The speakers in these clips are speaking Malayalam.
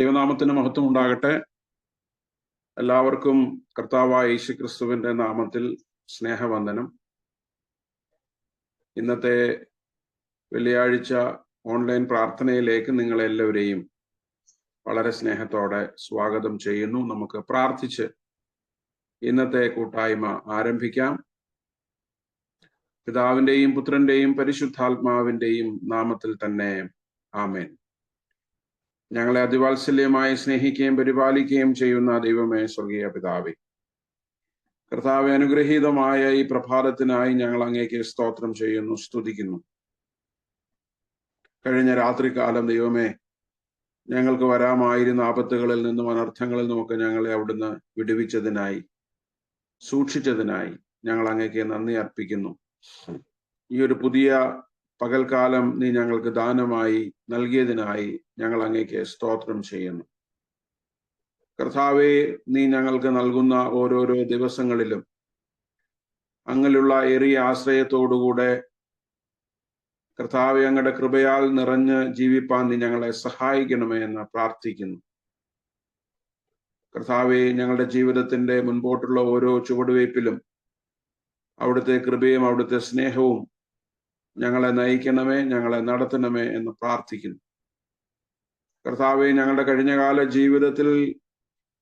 ദൈവനാമത്തിന് മഹത്വം ഉണ്ടാകട്ടെ. എല്ലാവർക്കും കർത്താവായ യേശുക്രിസ്തുവിന്റെ നാമത്തിൽ സ്നേഹവന്ദനം. ഇന്നത്തെ വെള്ളിയാഴ്ച ഓൺലൈൻ പ്രാർത്ഥനയിലേക്ക് നിങ്ങളെല്ലാവരെയും വളരെ സ്നേഹത്തോടെ സ്വാഗതം ചെയ്യുന്നു. നമുക്ക് പ്രാർത്ഥിച്ച് ഇന്നത്തെ കൂട്ടായ്മ ആരംഭിക്കാം. പിതാവിന്റെയും പുത്രന്റെയും പരിശുദ്ധാത്മാവിന്റെയും നാമത്തിൽ തന്നെ ആമേൻ. ഞങ്ങളെ അതിവാത്സല്യമായി സ്നേഹിക്കുകയും പരിപാലിക്കുകയും ചെയ്യുന്ന ദൈവമേ, സ്വർഗീയ പിതാവേ, കർത്താവെ, അനുഗ്രഹീതമായ ഈ പ്രഭാതത്തിനായി ഞങ്ങൾ അങ്ങേക്ക് സ്തോത്രം ചെയ്യുന്നു, സ്തുതിക്കുന്നു. കഴിഞ്ഞ രാത്രികാലം ദൈവമേ, ഞങ്ങൾക്ക് വരാമായിരുന്ന ആപത്തുകളിൽ നിന്നും അനർത്ഥങ്ങളിൽ നിന്നുമൊക്കെ ഞങ്ങളെ അവിടുന്ന് വിടുവിച്ചതിനായി, സൂക്ഷിച്ചതിനായി ഞങ്ങൾ അങ്ങേക്ക് നന്ദി അർപ്പിക്കുന്നു. ഈ ഒരു പുതിയ പകൽക്കാലം നീ ഞങ്ങൾക്ക് ദാനമായി നൽകിയതിനായി ഞങ്ങൾ അങ്ങേക്ക് സ്തോത്രം ചെയ്യുന്നു. കർത്താവേ, നീ ഞങ്ങൾക്ക് നൽകുന്ന ഓരോരോ ദിവസങ്ങളിലും അങ്ങിലുള്ള ഏറിയ ആശ്രയത്തോടുകൂടെ കർത്താവെ, അങ്ങയുടെ കൃപയാൽ നിറഞ്ഞ് ജീവിപ്പാൻ നീ ഞങ്ങളെ സഹായിക്കണമേ എന്ന് പ്രാർത്ഥിക്കുന്നു. കർത്താവെ, ഞങ്ങളുടെ ജീവിതത്തിന്റെ മുൻപോട്ടുള്ള ഓരോ ചുവടുവയ്പിലും അവിടുത്തെ കൃപയും അവിടുത്തെ സ്നേഹവും ഞങ്ങളെ നയിക്കണമേ, ഞങ്ങളെ നടത്തണമേ എന്ന് പ്രാർത്ഥിക്കുന്നു. കർത്താവെ, ഞങ്ങളുടെ കഴിഞ്ഞകാല ജീവിതത്തിൽ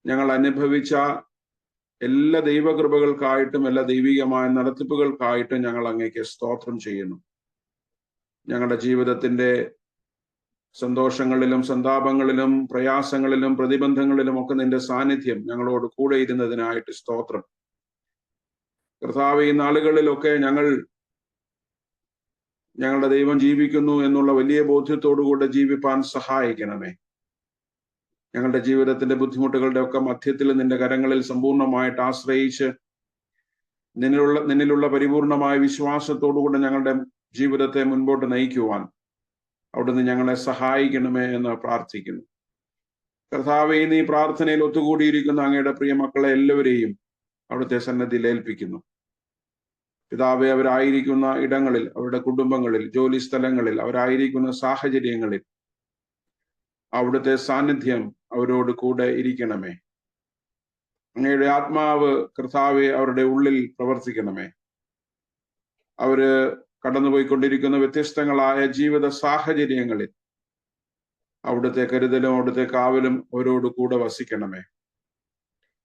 ഞങ്ങൾ അനുഭവിച്ച എല്ലാ ദൈവകൃപകൾക്കായിട്ടും എല്ലാ ദൈവികമായ നടത്തിപ്പുകൾക്കായിട്ടും ഞങ്ങൾ അങ്ങേക്ക് സ്തോത്രം ചെയ്യുന്നു. ഞങ്ങളുടെ ജീവിതത്തിന്റെ സന്തോഷങ്ങളിലും സന്താപങ്ങളിലും പ്രയാസങ്ങളിലും പ്രതിബന്ധങ്ങളിലും ഒക്കെ നിന്റെ സാന്നിധ്യം ഞങ്ങളോട് കൂടെ ഇരുന്നതിനായിട്ട് സ്തോത്രം. കർത്താവെ, ഈ നാളുകളിലൊക്കെ ഞങ്ങളുടെ ദൈവം ജീവിക്കുന്നു എന്നുള്ള വലിയ ബോധ്യത്തോടുകൂടെ ജീവിപ്പാൻ സഹായിക്കണമേ. ഞങ്ങളുടെ ജീവിതത്തിന്റെ ബുദ്ധിമുട്ടുകളുടെ ഒക്കെ മധ്യത്തിൽ നിന്റെ കരങ്ങളിൽ സമ്പൂർണമായിട്ട് ആശ്രയിച്ച് നിന്നിലുള്ള പരിപൂർണമായ വിശ്വാസത്തോടുകൂടെ ഞങ്ങളുടെ ജീവിതത്തെ മുൻപോട്ട് നയിക്കുവാൻ അവിടുന്ന് ഞങ്ങളെ സഹായിക്കണമേ എന്ന് പ്രാർത്ഥിക്കുന്നു. കർത്താവേ, നീ പ്രാർത്ഥനയിൽ ഒത്തുകൂടിയിരിക്കുന്ന അങ്ങയുടെ പ്രിയ മക്കളെ എല്ലാവരെയും അവിടുത്തെ സന്നിധിയിൽ ഏൽപ്പിക്കുന്നു. പിതാവെ, അവരായിരിക്കുന്ന ഇടങ്ങളിൽ, അവരുടെ കുടുംബങ്ങളിൽ, ജോലി സ്ഥലങ്ങളിൽ, അവരായിരിക്കുന്ന സാഹചര്യങ്ങളിൽ അവിടുത്തെ സാന്നിധ്യം അവരോട് കൂടെ ഇരിക്കണമേ. അങ്ങയുടെ ആത്മാവ് കർത്താവെ അവരുടെ ഉള്ളിൽ പ്രവർത്തിക്കണമേ. അവര് കടന്നുപോയിക്കൊണ്ടിരിക്കുന്ന വ്യത്യസ്തങ്ങളായ ജീവിത സാഹചര്യങ്ങളിൽ അവിടുത്തെ കരുതലും അവിടുത്തെ കാവലും അവരോട് കൂടെ വസിക്കണമേ.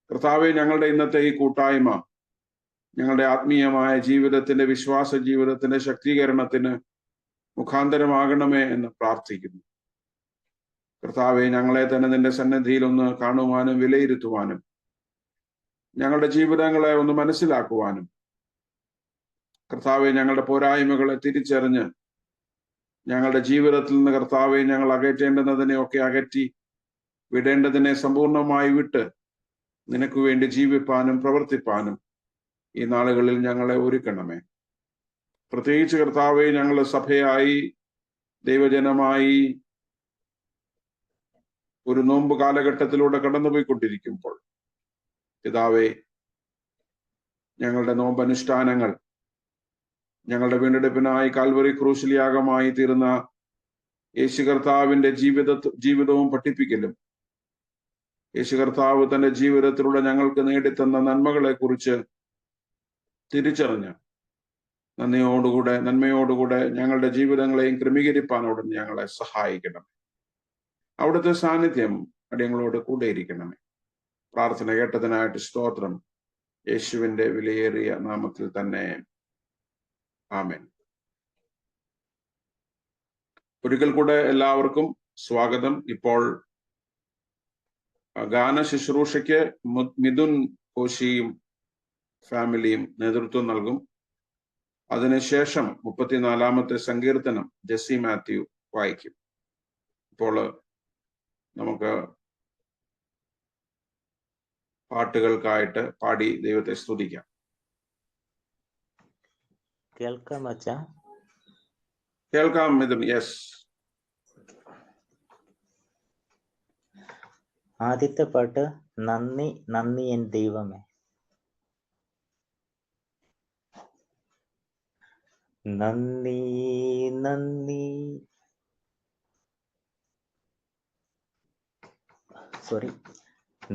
കർത്താവെ, ഞങ്ങളുടെ ഇന്നത്തെ ഈ കൂട്ടായ്മ ഞങ്ങളുടെ ആത്മീയമായ ജീവിതത്തിന്റെ, വിശ്വാസ ജീവിതത്തിന്റെ ശക്തീകരണത്തിന് മുഖാന്തരമാകണമേ എന്ന് പ്രാർത്ഥിക്കുന്നു. കർത്താവെ, ഞങ്ങളെ തന്നെ നിന്റെ സന്നിധിയിൽ ഒന്ന് കാണുവാനും വിലയിരുത്തുവാനും ഞങ്ങളുടെ ജീവിതങ്ങളെ ഒന്ന് മനസ്സിലാക്കുവാനും, കർത്താവെ, ഞങ്ങളുടെ പോരായ്മകളെ തിരിച്ചറിഞ്ഞ് ഞങ്ങളുടെ ജീവിതത്തിൽ നിന്ന് കർത്താവെ ഞങ്ങൾ അകറ്റേണ്ടുന്നതിനെയൊക്കെ അകറ്റി വിടേണ്ടതിനെ സമ്പൂർണമായി വിട്ട് നിനക്ക് വേണ്ടി ജീവിപ്പാനും പ്രവർത്തിപ്പാനും ഈ നാളുകളിൽ ഞങ്ങളെ ഒരുക്കണമേ. പ്രത്യേകിച്ച് കർത്താവെ, ഞങ്ങൾ സഭയായി ദൈവജനമായി ഒരു നോമ്പ് കാലഘട്ടത്തിലൂടെ കടന്നുപോയിക്കൊണ്ടിരിക്കുമ്പോൾ പിതാവേ, ഞങ്ങളുടെ നോമ്പനുഷ്ഠാനങ്ങൾ ഞങ്ങളുടെ വീണ്ടെടുപ്പിനായി കാൽവറി ക്രൂശിൽ യാഗമായി തീർന്ന യേശു കർത്താവിന്റെ ജീവിതവും പഠിപ്പിക്കലും യേശു കർത്താവ് തന്റെ ജീവിതത്തിലൂടെ ഞങ്ങൾക്ക് നേടിത്തന്ന നന്മകളെ കുറിച്ച് തിരിച്ചറിഞ്ഞ് നന്മയോടുകൂടെ ഞങ്ങളുടെ ജീവിതങ്ങളെയും ക്രമീകരിപ്പാൻ അവിടുന്ന് ഞങ്ങളെ സഹായിക്കണം. അവിടുത്തെ സാന്നിധ്യം അടിയങ്ങളോട് കൂടെ ഇരിക്കണമേ. പ്രാർത്ഥന കേട്ടതിനായിട്ട് സ്തോത്രം. യേശുവിന്റെ വിലയേറിയ നാമത്തിൽ തന്നെ ആമേൻ. ഒരിക്കൽ കൂടെ എല്ലാവർക്കും സ്വാഗതം. ഇപ്പോൾ ഗാന ശുശ്രൂഷയ്ക്ക് മിഥുൻ കോശിയും ഫാമിലിയും നേതൃത്വം നൽകും. അതിനുശേഷം 34-ാമത്തെ സങ്കീർത്തനം ജെസ്സി മാത്യു വായിക്കും. ഇപ്പോൾ നമുക്ക് പാട്ടുകൾക്കായിട്ട് പാടി ദൈവത്തെ സ്തുതിക്കാം. കേൾക്കാം അച്ഛാ? കേൾക്കാം മിഥുൻ. യെസ്. ആദ്യത്തെ പാട്ട് നന്ദി നന്ദി എൻ ദൈവമേ. നന്ദി നന്ദി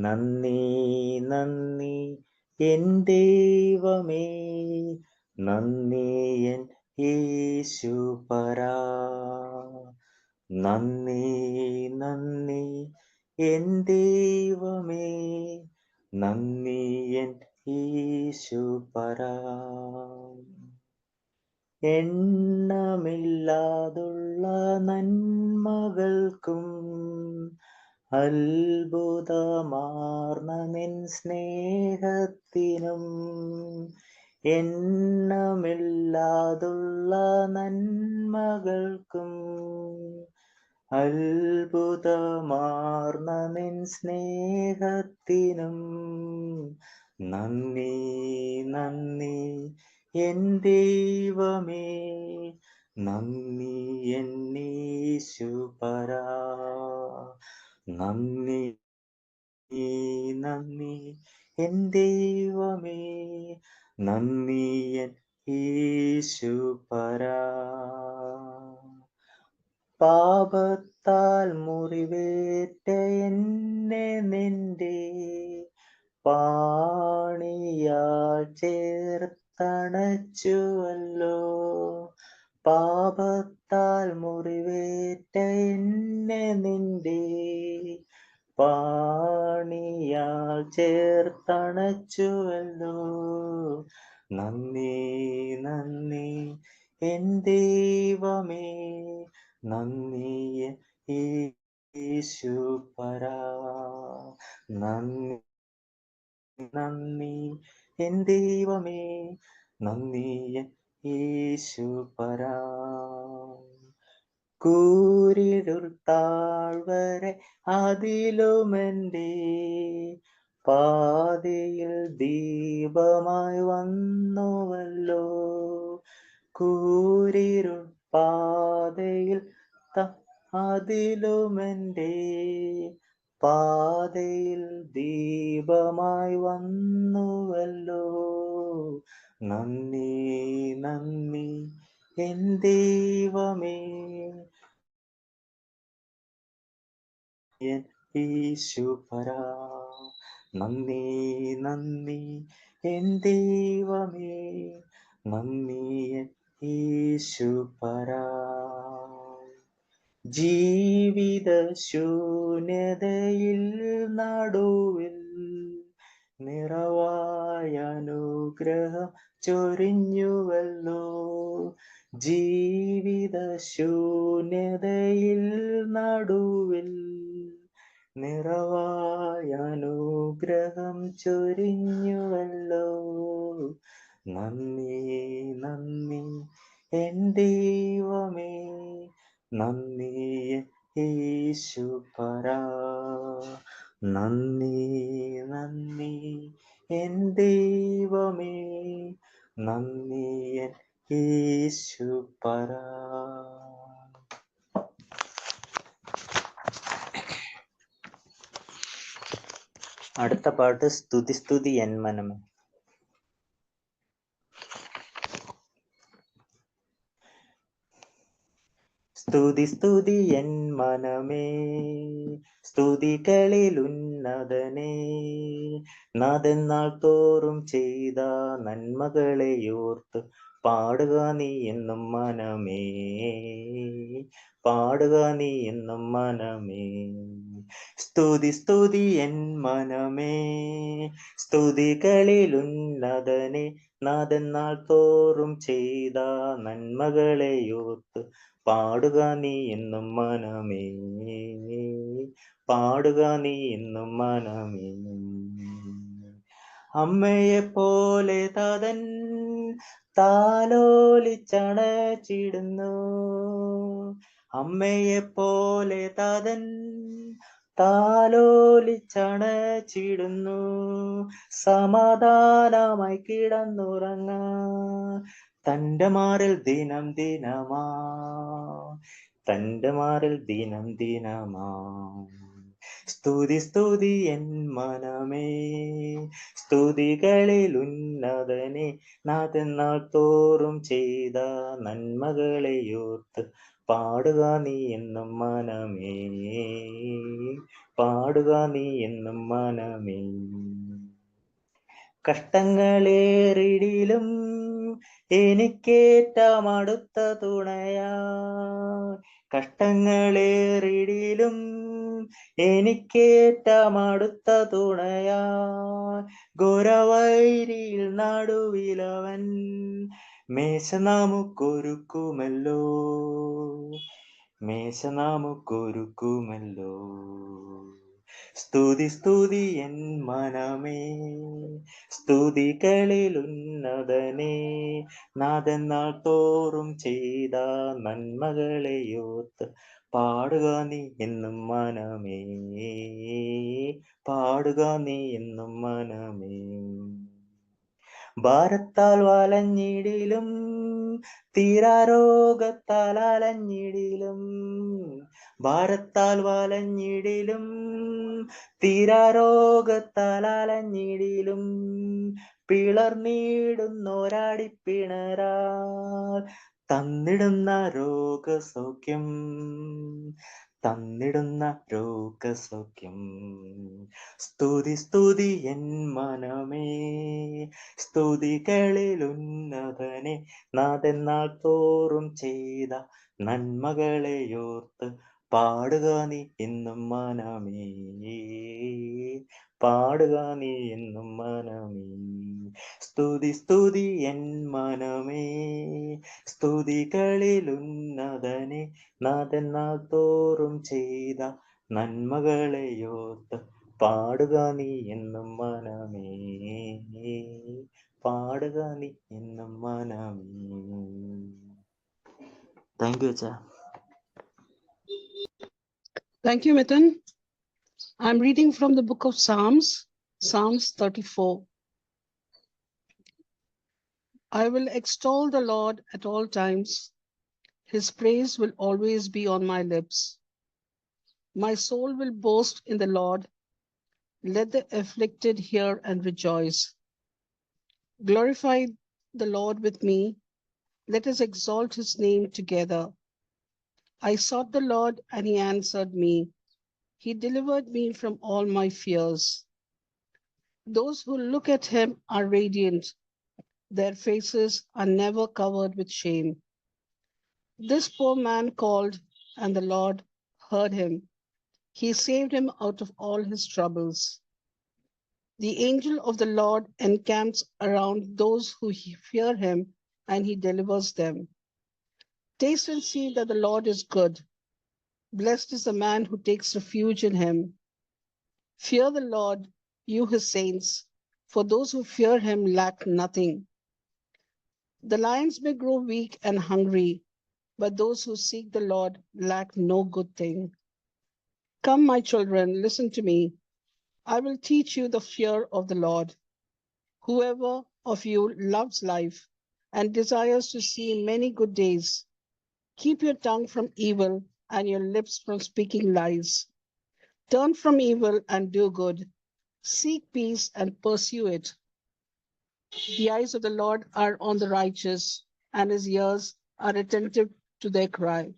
നന്ദി നന്ദി എൻ ദൈവമേ, നന്ദി എൻ യേശുപരാ. നന്ദി നന്ദി എൻ ദൈവമേ, നന്ദി എൻ യേശുപരാ. എണ്ണമില്ലാതുള്ള നന്മകൾക്കും അത്ഭുതമാർന്ന നിൻ സ്നേഹത്തിനും, എണ്ണമില്ലാതുള്ള നന്മകൾക്കും അത്ഭുതമാർന്ന നിൻ സ്നേഹത്തിനും നന്ദി നന്ദി എൻ ദൈവമേ, നന്ദി എൻ യേശുപരാ. നന്ദി നന്ദി എൻ ദൈവമേ, നന്ദി എൻ യേശുപരാ. പാപത്താൽ മുറിവേറ്റ എന്നെ നിന്റെ പാണിയാൽ ചേർത്തണച്ചുവല്ലോ. പാപത്താൽ മുറിവേറ്റ എന്നെ നിന്റെ പാണിയാൽ ചേർത്തണച്ചുവല്ലോ. നന്ദി നന്ദി എൻ ദൈവമേ, നന്ദി യേശുപരാ. നന്ദി നന്ദി എൻ ദൈവമേ, നന്ദി യേശുപരാ. കൂരിരുൾ താഴ്വരെ അതിലുമെൻ്റെ പാതയിൽ ദീപമായി വന്നുവല്ലോ. കൂരിരുൾ പാതയിൽ അതിലുമെൻ്റെ പാതയിൽ ദീപമായി വന്നുവല്ലോ. നന്ദി നന്ദി എൻ ദൈവമേ, എൻ യേശുപരാ. നന്ദി നന്ദി എൻ ദൈവമേ, നന്ദി എൻ യേശുപരാ. ജീവിത ശൂന്യതയിൽ നടുവിൽ നിറവായ അനുഗ്രഹം ചൊരിഞ്ഞുവല്ലോ. ജീവിത ശൂന്യതയിൽ നടുവിൽ നിറവായ അനുഗ്രഹം ചൊരിഞ്ഞുവല്ലോ. നന്ദി നന്ദി എൻ ദൈവമേ, നന്ദി യേശുപരാ. നന്ദി നന്ദി എൻ ദൈവമേ, നന്ദി യേശുപരാ. അടുത്ത പാട്ട് സ്തുതി സ്തുതി എൻ മനമേ. സ്തുതി സ്തുതി എൻ മനമേ, സ്തുതികളിൽ ഉന്നതനേ, നാഥെന്നാൾ തോറും ചെയ്ത നന്മകളെയോർത്ത് പാടുക നീ എന്നും മനമേ, പാടുക നീ എന്നും മനമേ. സ്തുതി സ്തുതി എൻ മനമേ, സ്തുതികളിൽ ഉന്നതനേ, നാഥെന്നാൾ തോറും ചെയ്ത നന്മകളെയോർത്ത് പാടുക നീ എന്നും മനമേ, പാടുക നീ എന്നും മനമേ. അമ്മയെ പോലെ താതൻ താലോലിച്ചണച്ചിടുന്നു, അമ്മയെ പോലെ താതൻ താലോലിച്ചണച്ചിടുന്നു. സമാധാനമായി കിടന്നുറങ്ങ തൻ്റെ മാറിൽ ദിനം ദിനമാ, തൻ്റെ മാറിൽ ദിനം ദിനമാ. സ്തുതി സ്തുതി എൻ മനമേ, സ്തുതികളിൽ ഉന്നതനേ, നാഥെന്നാൾ തോറും ചെയ്ത നന്മകളെയോർത്ത് പാടുക നീ എന്നും മനമേ, പാടുക നീ എന്നും മനമേ. കഷ്ടങ്ങളേറിടിലും എനിക്കേറ്റം അടുത്ത തുണയാ. കഷ്ടങ്ങളേറിടിലും എനിക്കേറ്റം അടുത്ത തുണയാ. ഘോരവൈരിയിൽ നടുവിലവൻ മേശ നമുക്കൊരുക്കുമല്ലോ. മേശ നമുക്കൊരുക്കുമല്ലോ. സ്തുതി സ്തുതി എൻ മനമേ, സ്തുതികളിൽ ഉന്നതനേ. നാഥൻ നാൾ തോറും ചെയ്ത നന്മകളെയോർത്ത് പാടുക നീ എന്നും മനമേ. പാടുക നീ എന്നും മനമേ. ഭാരത്താൽ വലഞ്ഞിടിലും തീരാരോഗത്താൽ അലഞ്ഞിടിലും. ഭാരത്താൽ വലഞ്ഞിടിലും തീരാരോഗത്താൽ അലഞ്ഞിടിലും. പിളർന്നിടുന്നൊരാടിപ്പിണരാൽ തന്നിടുന്ന രോഗസൗഖ്യം. തന്നിടുന്ന രോഗസൗഖ്യം. സ്തുതി സ്തുതി എൻ മനമേ, സ്തുതികളിൽ ഉന്നതനെ. നാഥൻ നാൾ തോറും ചെയ്ത നന്മകളെയോർത്ത് പാടുക നീ എന്നും മനമേ. പാടുക നീ എന്നും മനമേ. സ്തുതി സ്തുതി എൻ മനമേ, സ്തുതികളിൽ ഉന്നതനെ. നാഥൻ നാൾ തോറും ചെയ്ത നന്മകളെയോർത്ത് പാടുക നീ എന്നും മനമേ. പാടുക നീ എന്നും മനമേ. താങ്ക് യു അച്ഛാ. Thank you, Mithun. I'm reading from the book of Psalms, Psalms 34. I will extol the Lord at all times. His praise will always be on my lips. My soul will boast in the Lord. Let the afflicted hear and rejoice. Glorify the Lord with me. Let us exalt his name together. I sought the Lord and he answered me. He delivered me from all my fears. Those who look at him are radiant. Their faces are never covered with shame. This poor man called, and the Lord heard him. He saved him out of all his troubles. The angel of the Lord encamps around those who fear him, and he delivers them. Taste and see that the Lord is good. Blessed is the man who takes refuge in him. Fear the Lord, you his saints, for those who fear him lack nothing. The lions may grow weak and hungry, but those who seek the Lord lack no good thing. Come, my children, listen to me. I will teach you the fear of the Lord. Whoever of you loves life and desires to see many good days, keep your tongue from evil and your lips from speaking lies. Turn from evil and do good. Seek peace and pursue it. The eyes of the Lord are on the righteous, and his ears are attentive to their cry.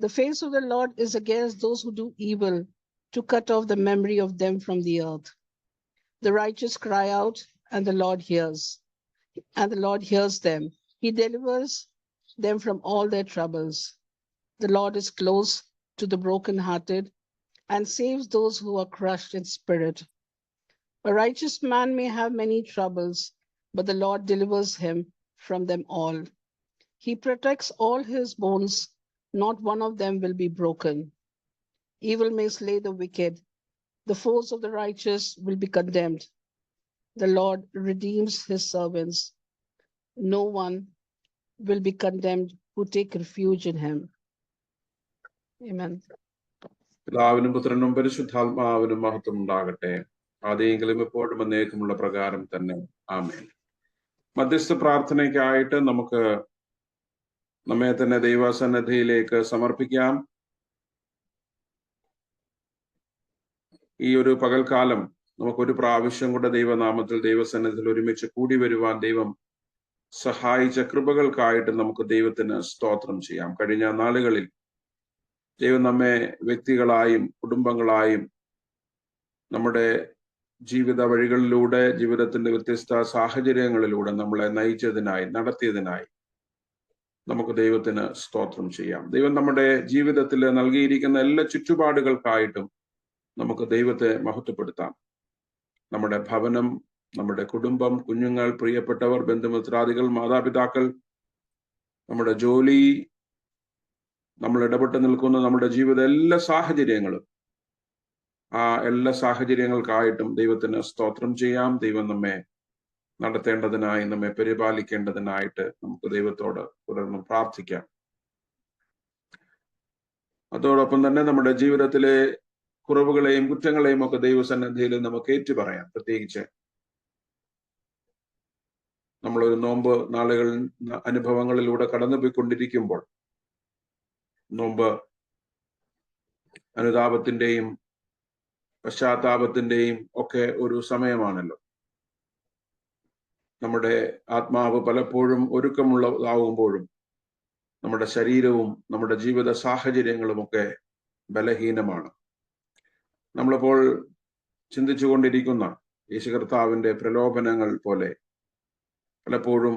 The face of the Lord is against those who do evil, to cut off the memory of them from the earth. The righteous cry out, and the Lord hears, them. He delivers them from all their troubles. The Lord is close to the brokenhearted and saves those who are crushed in spirit. A righteous man may have many troubles, but the Lord delivers him from them all. He protects all his bones, not one of them will be broken. Evil may slay the wicked, the foes of the righteous will be condemned. The Lord redeems his servants. No one will be condemned who take refuge in him. Amen. പിതാവിനും പുത്രനും പരിശുദ്ധാത്മാവിനും മഹത്വം ഉണ്ടാകട്ടെ. ആദ്യമെങ്കിലും എപ്പോഴും എന്നേക്കുമുള്ള പ്രകാരം തന്നെ. ആമേൻ. മധ്യസ്ഥ പ്രാർത്ഥനയ്ക്കായിട്ട് നമുക്ക് നമ്മെ തന്നെ ദൈവസന്നിധിയിലേക്ക് സമർപ്പിക്കാം. ഈ ഒരു പകൽക്കാലം നമുക്കൊരു പ്രാവശ്യം കൂടെ ദൈവനാമത്തിൽ ദൈവസന്നിധിയിൽ ഒരുമിച്ച് കൂടി വരുവാൻ ദൈവം സഹായിച്ച കൃപകൾക്കായിട്ട് നമുക്ക് ദൈവത്തിന് സ്തോത്രം ചെയ്യാം. കഴിഞ്ഞ നാളുകളിൽ ദൈവം നമ്മെ വ്യക്തികളായും കുടുംബങ്ങളായും നമ്മുടെ ജീവിത വഴികളിലൂടെ, ജീവിതത്തിന്റെ വ്യത്യസ്ത സാഹചര്യങ്ങളിലൂടെ നമ്മളെ നയിച്ചതിനായി, നടത്തിയതിനായി നമുക്ക് ദൈവത്തിന് സ്തോത്രം ചെയ്യാം. ദൈവം നമ്മുടെ ജീവിതത്തിൽ നൽകിയിരിക്കുന്ന എല്ലാ ചുറ്റുപാടുകൾക്കായിട്ടും നമുക്ക് ദൈവത്തെ മഹത്വപ്പെടുത്താം. നമ്മുടെ ഭവനം, നമ്മുടെ കുടുംബം, കുഞ്ഞുങ്ങൾ, പ്രിയപ്പെട്ടവർ, ബന്ധുമിത്രാദികൾ, മാതാപിതാക്കൾ, നമ്മുടെ ജോലി, നമ്മൾ ഇടപെട്ട് നിൽക്കുന്ന നമ്മുടെ ജീവിത എല്ലാ സാഹചര്യങ്ങളും, ആ എല്ലാ സാഹചര്യങ്ങൾക്കായിട്ടും ദൈവത്തിന് സ്തോത്രം ചെയ്യാം. ദൈവം നമ്മെ നടത്തേണ്ടതിനായി, നമ്മെ പരിപാലിക്കേണ്ടതിനായിട്ട് നമുക്ക് ദൈവത്തോട് തുടർന്ന് പ്രാർത്ഥിക്കാം. അതോടൊപ്പം തന്നെ നമ്മുടെ ജീവിതത്തിലെ കുറവുകളെയും കുറ്റങ്ങളെയും ഒക്കെ ദൈവസന്നിധിയിൽ നമുക്ക് ഏറ്റുപറയാം. പ്രത്യേകിച്ച് നമ്മളൊരു നോമ്പ് നാളുകൾ അനുഭവങ്ങളിലൂടെ കടന്നുപോയിക്കൊണ്ടിരിക്കുമ്പോൾ, നോമ്പ് അനുതാപത്തിന്റെയും പശ്ചാത്താപത്തിന്റെയും ഒക്കെ ഒരു സമയമാണല്ലോ. നമ്മുടെ ആത്മാവ് പലപ്പോഴും ഒരുക്കമുള്ളതാവുമ്പോഴും നമ്മുടെ ശരീരവും നമ്മുടെ ജീവിത സാഹചര്യങ്ങളും ഒക്കെ ബലഹീനമാണ്. നമ്മളിപ്പോൾ ചിന്തിച്ചു കൊണ്ടിരിക്കുന്ന യേശു കർത്താവിന്റെ പ്രലോഭനങ്ങൾ പോലെ പലപ്പോഴും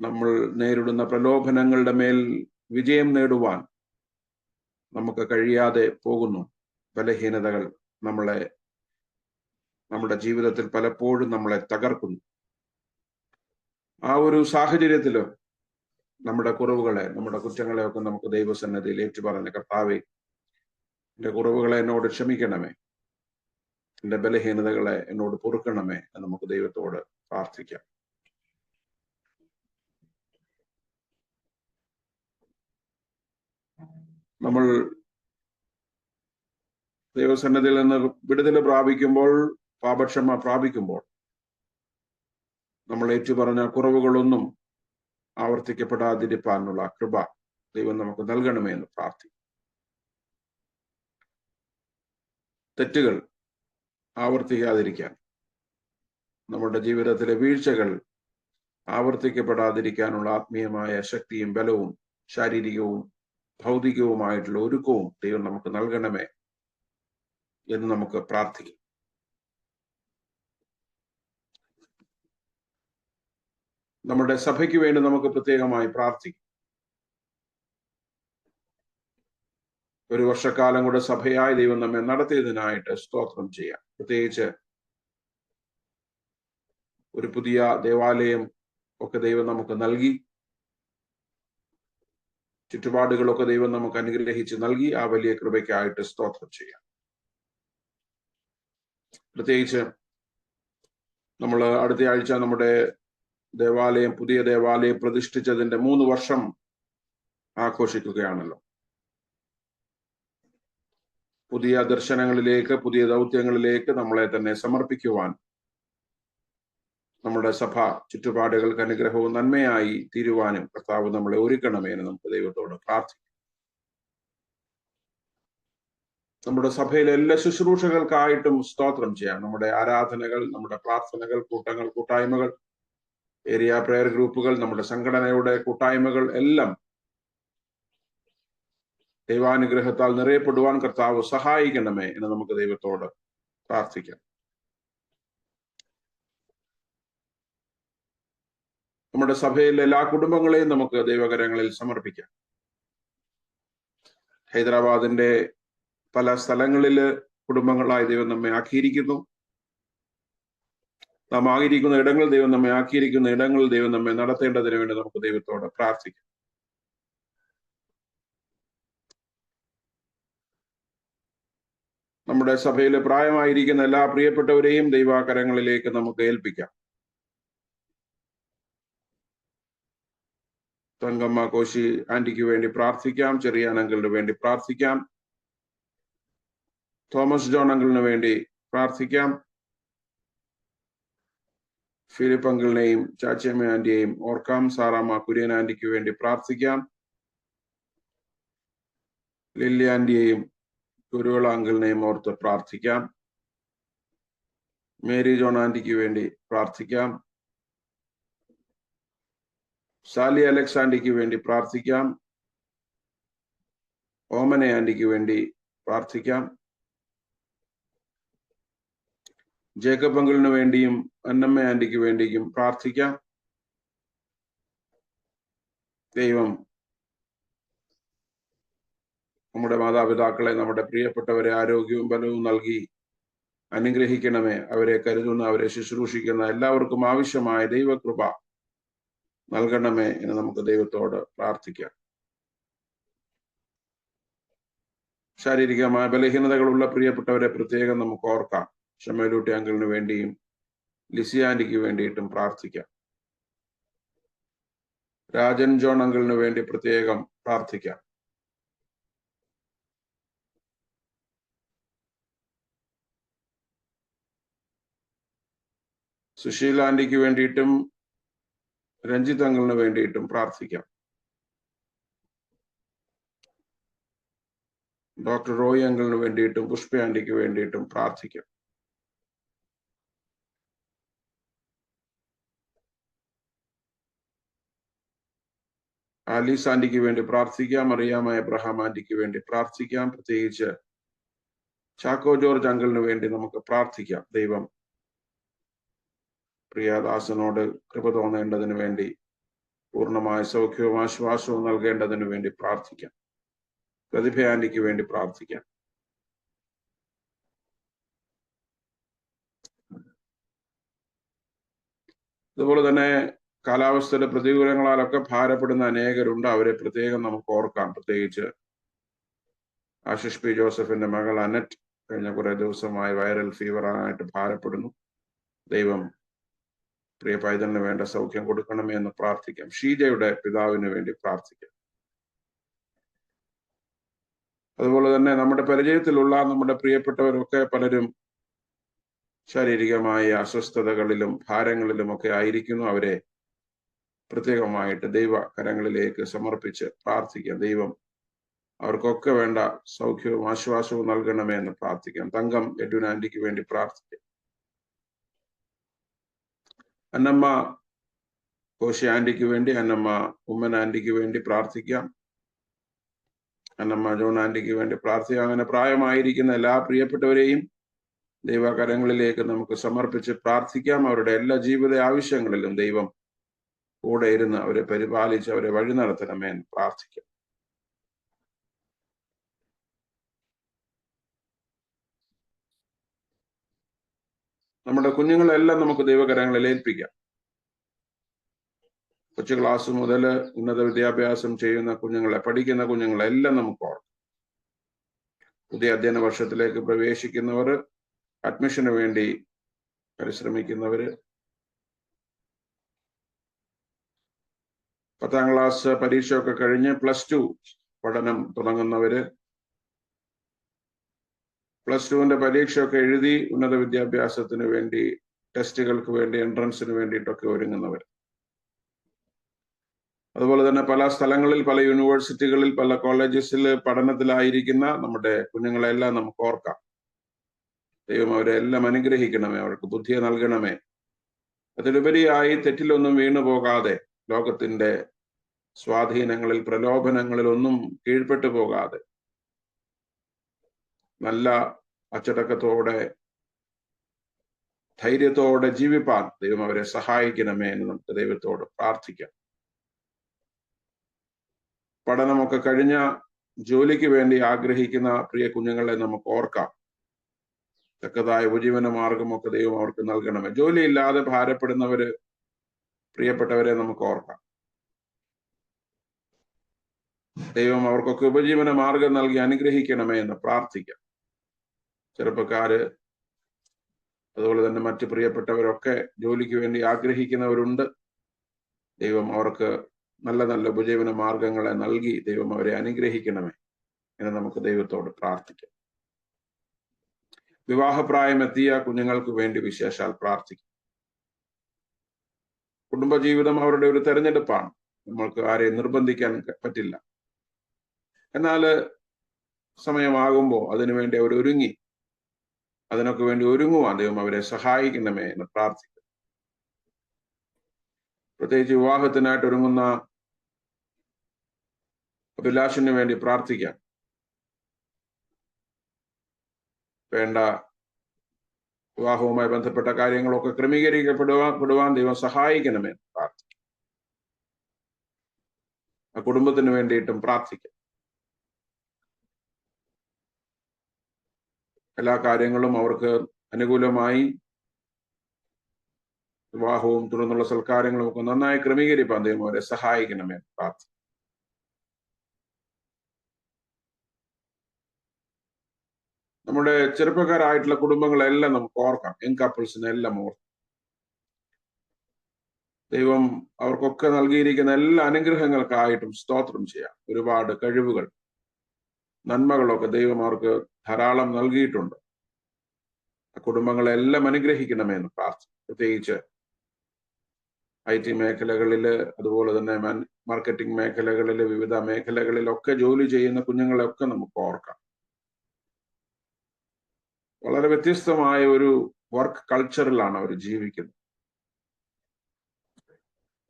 നമ്മൾ നേരിടുന്ന പ്രലോഭനങ്ങളുടെ മേൽ വിജയം നേടുവാൻ നമുക്ക് കഴിയാതെ പോകുന്നു. ബലഹീനതകൾ നമ്മുടെ ജീവിതത്തിൽ പലപ്പോഴും നമ്മളെ തകർക്കുന്നു. ആ ഒരു സാഹചര്യത്തില് നമ്മുടെ കുറവുകളെ, നമ്മുടെ കുറ്റങ്ങളെ ഒക്കെ നമുക്ക് ദൈവസന്നിധിയിൽ ഏറ്റുപറഞ്ഞ്, കർത്താവേ, എന്റെ കുറവുകളെ എന്നോട് ക്ഷമിക്കണമേ, എന്റെ ബലഹീനതകളെ എന്നോട് പൊറുക്കണമേ എന്ന് നമുക്ക് ദൈവത്തോട് പ്രാർത്ഥിക്കാം. നമ്മൾ ദൈവസന്നിധിയിൽ നിന്ന് വിടുതൽ പ്രാപിക്കുമ്പോൾ, പാപക്ഷമ പ്രാപിക്കുമ്പോൾ, നമ്മൾ ഏറ്റുപറഞ്ഞ കുറവുകളൊന്നും ആവർത്തിക്കപ്പെടാതിരിക്കാനുള്ള കൃപ ദൈവം നമുക്ക് നൽകണമേ എന്ന് പ്രാർത്ഥിക്കും. തെറ്റുകൾ ആവർത്തിക്കാതിരിക്കാൻ, നമ്മുടെ ജീവിതത്തിലെ വീഴ്ചകൾ ആവർത്തിക്കപ്പെടാതിരിക്കാനുള്ള ആത്മീയമായ ശക്തിയും ബലവും ശാരീരികവും ഭൗതികവുമായിട്ടുള്ള ഒരുക്കവും ദൈവം നമുക്ക് നൽകണമേ എന്ന് നമുക്ക് പ്രാർത്ഥിക്കാം. നമ്മുടെ സഭയ്ക്ക് വേണ്ടി നമുക്ക് പ്രത്യേകമായി പ്രാർത്ഥിക്കാം. ഒരു വർഷക്കാലം കൂടെ സഭയായി ദൈവം നമ്മെ നടത്തിയതിനായിട്ട് സ്തോത്രം ചെയ്യാം. പ്രത്യേകിച്ച് ഒരു പുതിയ ദേവാലയം ഒക്കെ ദൈവം നമുക്ക് നൽകി, ചുറ്റുപാടുകളൊക്കെ ദൈവം നമുക്ക് അനുഗ്രഹിച്ച് നൽകി. ആ വലിയ കൃപയ്ക്കായിട്ട് സ്തോത്രം ചെയ്യാം. പ്രത്യേകിച്ച് നമ്മൾ അടുത്ത ആഴ്ച നമ്മുടെ ദേവാലയം, പുതിയ ദേവാലയം പ്രതിഷ്ഠിച്ചതിന്റെ 3 വർഷം ആഘോഷിക്കുകയാണല്ലോ. പുതിയ ദർശനങ്ങളിലേക്ക്, പുതിയ ദൗത്യങ്ങളിലേക്ക് നമ്മളെ തന്നെ സമർപ്പിക്കുവാൻ നമ്മുടെ സഭ ചുറ്റുപാടുകൾക്ക് അനുഗ്രഹവും നന്മയായി തീരുവാനും കർത്താവ് നമ്മളെ ഒരുക്കണമേ എന്ന് നമുക്ക് ദൈവത്തോട് പ്രാർത്ഥിക്കാം. നമ്മുടെ സഭയിലെ എല്ലാ ശുശ്രൂഷകൾക്കായിട്ടും സ്തോത്രം ചെയ്യാം. നമ്മുടെ ആരാധനകൾ, നമ്മുടെ പ്രാർത്ഥനകൾ, കൂട്ടങ്ങൾ, കൂട്ടായ്മകൾ, ഏരിയ പ്രയർ ഗ്രൂപ്പുകൾ, നമ്മുടെ സംഘടനയുടെ കൂട്ടായ്മകൾ എല്ലാം ദൈവാനുഗ്രഹത്താൽ നിറയപ്പെടുവാൻ കർത്താവ് സഹായിക്കണമേ എന്ന് നമുക്ക് ദൈവത്തോട് പ്രാർത്ഥിക്കാം. നമ്മുടെ സഭയിലെ എല്ലാ കുടുംബങ്ങളെയും നമുക്ക് ദൈവകരങ്ങളിൽ സമർപ്പിക്കാം. ഹൈദരാബാദിന്റെ പല സ്ഥലങ്ങളില് കുടുംബങ്ങളായി ദൈവം നമ്മെ ആക്കിയിരിക്കുന്നു. നാം ആകിയിരിക്കുന്ന ഇടങ്ങൾ, ദൈവം നമ്മെ ആക്കിയിരിക്കുന്ന ഇടങ്ങളിൽ ദൈവം നമ്മെ നടത്തേണ്ടതിന് വേണ്ടി നമുക്ക് ദൈവത്തോട് പ്രാർത്ഥിക്കാം. നമ്മുടെ സഭയിലെ പ്രായമായിരിക്കുന്ന എല്ലാ പ്രിയപ്പെട്ടവരെയും ദൈവാകരങ്ങളിലേക്ക് നമുക്ക് ഏൽപ്പിക്കാം. തങ്കമ്മ കോശി ആന്റിക്ക് വേണ്ടി പ്രാർത്ഥിക്കാം. ചെറിയാൻ അങ്കിളിന് വേണ്ടി പ്രാർത്ഥിക്കാം. തോമസ് ജോൺ അങ്കിളിന് വേണ്ടി പ്രാർത്ഥിക്കാം. ഫിലിപ്പ് അങ്കിളിനെയും ചാച്ചിയമ്മ ആന്റിയെയും ഓർക്കാം. സാറാമ്മ കുര്യൻ ആന്റിക്ക് വേണ്ടി പ്രാർത്ഥിക്കാം. ലില്ലി ആന്റിയെയും കുരുവിള അങ്കിളിനെയും ഓർത്ത് പ്രാർത്ഥിക്കാം. മേരി ജോൺ ആന്റിക്ക് വേണ്ടി പ്രാർത്ഥിക്കാം. സാലി അലക്സ് ആന്റിക്ക് വേണ്ടി പ്രാർത്ഥിക്കാം. ഓമന ആന്റിക്ക് വേണ്ടി പ്രാർത്ഥിക്കാം. ജേക്കബ് അങ്കിളിന് വേണ്ടിയും അന്നമ്മ ആന്റിക്ക് വേണ്ടിയും പ്രാർത്ഥിക്കാം. ദൈവം നമ്മുടെ മാതാപിതാക്കളെ, നമ്മുടെ പ്രിയപ്പെട്ടവരെ ആരോഗ്യവും ബലവും നൽകി അനുഗ്രഹിക്കണമേ. അവരെ കരുതുന്ന, അവരെ ശുശ്രൂഷിക്കുന്ന എല്ലാവർക്കും ആവശ്യമായ ദൈവകൃപ നൽകണമേ എന്ന് നമുക്ക് ദൈവത്തോട് പ്രാർത്ഥിക്കാം. ശാരീരികമായ ബലഹീനതകളുള്ള പ്രിയപ്പെട്ടവരെ പ്രത്യേകം നമുക്ക് ഓർക്കാം. ഷമേലൂട്ടി അങ്കിളിന് വേണ്ടിയും ലിസി ആന്റിക്ക് വേണ്ടിയിട്ടും പ്രാർത്ഥിക്കാം. രാജൻ ജോൺ അങ്കിളിന് വേണ്ടി പ്രത്യേകം പ്രാർത്ഥിക്കാം. സുശീല ആന്റിക്ക് വേണ്ടിയിട്ടും രഞ്ജിത്ത് അങ്കിളിന് വേണ്ടിയിട്ടും പ്രാർത്ഥിക്കാം. ഡോക്ടർ റോയ് അങ്കിളിന് വേണ്ടിയിട്ടും പുഷ്പ ആന്റിക്ക് വേണ്ടിയിട്ടും പ്രാർത്ഥിക്കാം. ആലീസ് ആന്റിക്ക് വേണ്ടി പ്രാർത്ഥിക്കാം. മറിയാമ്മ എബ്രഹാം ആന്റിക്ക് വേണ്ടി പ്രാർത്ഥിക്കാം. പ്രത്യേകിച്ച് ചാക്കോ ജോർജ് അങ്കിളിന് വേണ്ടി നമുക്ക് പ്രാർത്ഥിക്കാം. ദൈവം പ്രിയദാസനോട് കൃപ തോന്നേണ്ടതിന് വേണ്ടി, പൂർണ്ണമായ സൗഖ്യവും ആശ്വാസവും നൽകേണ്ടതിന് വേണ്ടി പ്രാർത്ഥിക്കാം. പ്രതിഭ ആന്റിക്ക് വേണ്ടി പ്രാർത്ഥിക്കാം. അതുപോലെ തന്നെ കാലാവസ്ഥയുടെ പ്രതികൂലങ്ങളാലൊക്കെ ഭാരപ്പെടുന്ന അനേകരുണ്ട്. അവരെ പ്രത്യേകം നമുക്ക് ഓർക്കാം. പ്രത്യേകിച്ച് ആശിഷ് പി ജോസഫിന്റെ മകൾ അനറ്റ് കഴിഞ്ഞ കുറെ ദിവസമായി വൈറൽ ഫീവറായിട്ട് ഭാരപ്പെടുന്നു. ദൈവം പ്രിയ പൈതലിന് വേണ്ട സൗഖ്യം കൊടുക്കണമേ എന്ന് പ്രാർത്ഥിക്കാം. ഷീജയുടെ പിതാവിന് വേണ്ടി പ്രാർത്ഥിക്കാം. അതുപോലെ തന്നെ നമ്മുടെ പരിചയത്തിലുള്ള നമ്മുടെ പ്രിയപ്പെട്ടവരൊക്കെ പലരും ശാരീരികമായ അസ്വസ്ഥതകളിലും ഭാരങ്ങളിലുമൊക്കെ ആയിരിക്കുന്നു. അവരെ പ്രത്യേകമായിട്ട് ദൈവ കരങ്ങളിലേക്ക് സമർപ്പിച്ച് പ്രാർത്ഥിക്കാം. ദൈവം അവർക്കൊക്കെ വേണ്ട സൗഖ്യവും ആശ്വാസവും നൽകണമേ എന്ന് പ്രാർത്ഥിക്കാം. തങ്കം എഡ്വിൻ ആന്റിക്ക് വേണ്ടി പ്രാർത്ഥിക്കാം. അന്നമ്മ കോശി ആന്റിക്ക് വേണ്ടി, അന്നമ്മ ഉമ്മൻ ആന്റിക്ക് വേണ്ടി പ്രാർത്ഥിക്കാം. അന്നമ്മ ജോൺ ആന്റിക്ക് വേണ്ടി പ്രാർത്ഥിക്കാം. അങ്ങനെ പ്രായമായിരിക്കുന്ന എല്ലാ പ്രിയപ്പെട്ടവരെയും ദൈവകരങ്ങളിലേക്ക് നമുക്ക് സമർപ്പിച്ച് പ്രാർത്ഥിക്കാം. അവരുടെ എല്ലാ ജീവിത ആവശ്യങ്ങളിലും ദൈവം കൂടെ ഇരുന്ന് അവരെ പരിപാലിച്ച് അവരെ വഴി നടത്തണമേ എന്ന് പ്രാർത്ഥിക്കാം. നമ്മുടെ കുഞ്ഞുങ്ങളെല്ലാം നമുക്ക് ദൈവകരങ്ങളിൽ ഏൽപ്പിക്കാം. കൊച്ചു ക്ലാസ് മുതൽ ഉന്നത വിദ്യാഭ്യാസം ചെയ്യുന്ന കുഞ്ഞുങ്ങളെ, പഠിക്കുന്ന കുഞ്ഞുങ്ങളെല്ലാം നമുക്ക് ഓർക്കാം. പുതിയ അധ്യയന വർഷത്തിലേക്ക് പ്രവേശിക്കുന്നവർ, അഡ്മിഷന് വേണ്ടി പരിശ്രമിക്കുന്നവര്, 10ാം ക്ലാസ് പരീക്ഷയൊക്കെ കഴിഞ്ഞ് +2 പഠനം തുടങ്ങുന്നവര്, +2ന്റെ പരീക്ഷയൊക്കെ എഴുതി ഉന്നത വിദ്യാഭ്യാസത്തിന് വേണ്ടി, ടെസ്റ്റുകൾക്ക് വേണ്ടി, എൻട്രൻസിന് വേണ്ടിയിട്ടൊക്കെ ഒരുങ്ങുന്നവർ, അതുപോലെ തന്നെ പല സ്ഥലങ്ങളിൽ, പല യൂണിവേഴ്സിറ്റികളിൽ, പല കോളേജസിൽ പഠനത്തിലായിരിക്കുന്ന നമ്മുടെ കുഞ്ഞുങ്ങളെല്ലാം നമുക്ക് ഓർക്കാം. ദൈവം അവരെ എല്ലാം അനുഗ്രഹിക്കണമേ, അവർക്ക് ബുദ്ധിയെ നൽകണമേ. അതിലുപരിയായി തെറ്റിലൊന്നും വീണു പോകാതെ, ലോകത്തിന്റെ സ്വാധീനങ്ങളിൽ, പ്രലോഭനങ്ങളിൽ ഒന്നും കീഴ്പ്പെട്ടു പോകാതെ, നല്ല അച്ചടക്കത്തോടെ, ധൈര്യത്തോടെ ജീവിപ്പാൻ ദൈവം അവരെ സഹായിക്കണമേ എന്ന് നമുക്ക് ദൈവത്തോട് പ്രാർത്ഥിക്കാം. പഠനമൊക്കെ കഴിഞ്ഞ ജോലിക്ക് വേണ്ടി ആഗ്രഹിക്കുന്ന പ്രിയ കുഞ്ഞുങ്ങളെ നമുക്ക് ഓർക്കാം. തക്കതായ ഉപജീവന മാർഗമൊക്കെ ദൈവം അവർക്ക് നൽകണമേ. ജോലിയില്ലാതെ ഭാരപ്പെടുന്നവര്, പ്രിയപ്പെട്ടവരെ നമുക്ക് ഓർക്കാം. ദൈവം അവർക്കൊക്കെ ഉപജീവന മാർഗം നൽകി അനുഗ്രഹിക്കണമേ എന്ന് പ്രാർത്ഥിക്കാം. ചെറുപ്പക്കാര്, അതുപോലെ തന്നെ മറ്റു പ്രിയപ്പെട്ടവരൊക്കെ ജോലിക്ക് വേണ്ടി ആഗ്രഹിക്കുന്നവരുണ്ട്. ദൈവം അവർക്ക് നല്ല നല്ല ഉപജീവന മാർഗങ്ങളെ നൽകി ദൈവം അവരെ അനുഗ്രഹിക്കണമേ എന്ന് നമുക്ക് ദൈവത്തോട് പ്രാർത്ഥിക്കാം. വിവാഹപ്രായമെത്തിയ കുഞ്ഞുങ്ങൾക്ക് വേണ്ടി വിശേഷാൽ പ്രാർത്ഥിക്കും. കുടുംബജീവിതം അവരുടെ ഒരു തെരഞ്ഞെടുപ്പാണ്. നമ്മൾക്ക് ആരെയും നിർബന്ധിക്കാൻ പറ്റില്ല. എന്നാൽ സമയമാകുമ്പോൾ അതിനുവേണ്ടി അവർ ഒരുങ്ങി, അതിനൊക്കെ വേണ്ടി ഒരുങ്ങുവാൻ ദൈവം അവരെ സഹായിക്കണമേ എന്ന് പ്രാർത്ഥിക്കും. പ്രത്യേകിച്ച് വിവാഹത്തിനായിട്ട് ഒരുങ്ങുന്ന അഭിലാഷിന് വേണ്ടി പ്രാർത്ഥിക്കാം. വേണ്ട വിവാഹവുമായി ബന്ധപ്പെട്ട കാര്യങ്ങളൊക്കെ ക്രമീകരിക്കപ്പെടുവാൻ ദൈവം സഹായിക്കണമേ പ്രാർത്ഥിക്കാം. ആ കുടുംബത്തിന് വേണ്ടിയിട്ടും പ്രാർത്ഥിക്കാം. എല്ലാ കാര്യങ്ങളും അവർക്ക് അനുകൂലമായി വിവാഹവും തുടർന്നുള്ള സൽക്കാരങ്ങളും ഒക്കെ നന്നായി ക്രമീകരിപ്പാൻ ദൈവം അവരെ സഹായിക്കണമേ പ്രാർത്ഥിക്കാം. നമ്മുടെ ചെറുപ്പക്കാരായിട്ടുള്ള കുടുംബങ്ങളെല്ലാം നമുക്ക് ഓർക്കാം. യങ് കപ്പിൾസിനെല്ലാം ഓർക്കാം. ദൈവം അവർക്കൊക്കെ നൽകിയിരിക്കുന്ന എല്ലാ അനുഗ്രഹങ്ങൾക്കായിട്ടും സ്തോത്രം ചെയ്യാം. ഒരുപാട് കഴിവുകൾ, നന്മകളൊക്കെ ദൈവം അവർക്ക് ധാരാളം നൽകിയിട്ടുണ്ട്. കുടുംബങ്ങളെല്ലാം അനുഗ്രഹിക്കണമെന്ന് പ്രാർത്ഥിക്കും. പ്രത്യേകിച്ച് IT മേഖലകളില്, അതുപോലെ തന്നെ മാർക്കറ്റിംഗ് മേഖലകളില്, വിവിധ മേഖലകളിലൊക്കെ ജോലി ചെയ്യുന്ന കുഞ്ഞുങ്ങളെയൊക്കെ നമുക്ക് ഓർക്കാം. വളരെ വ്യത്യസ്തമായ ഒരു വർക്ക് കൾച്ചറിലാണ് അവർ ജീവിക്കുന്നത്.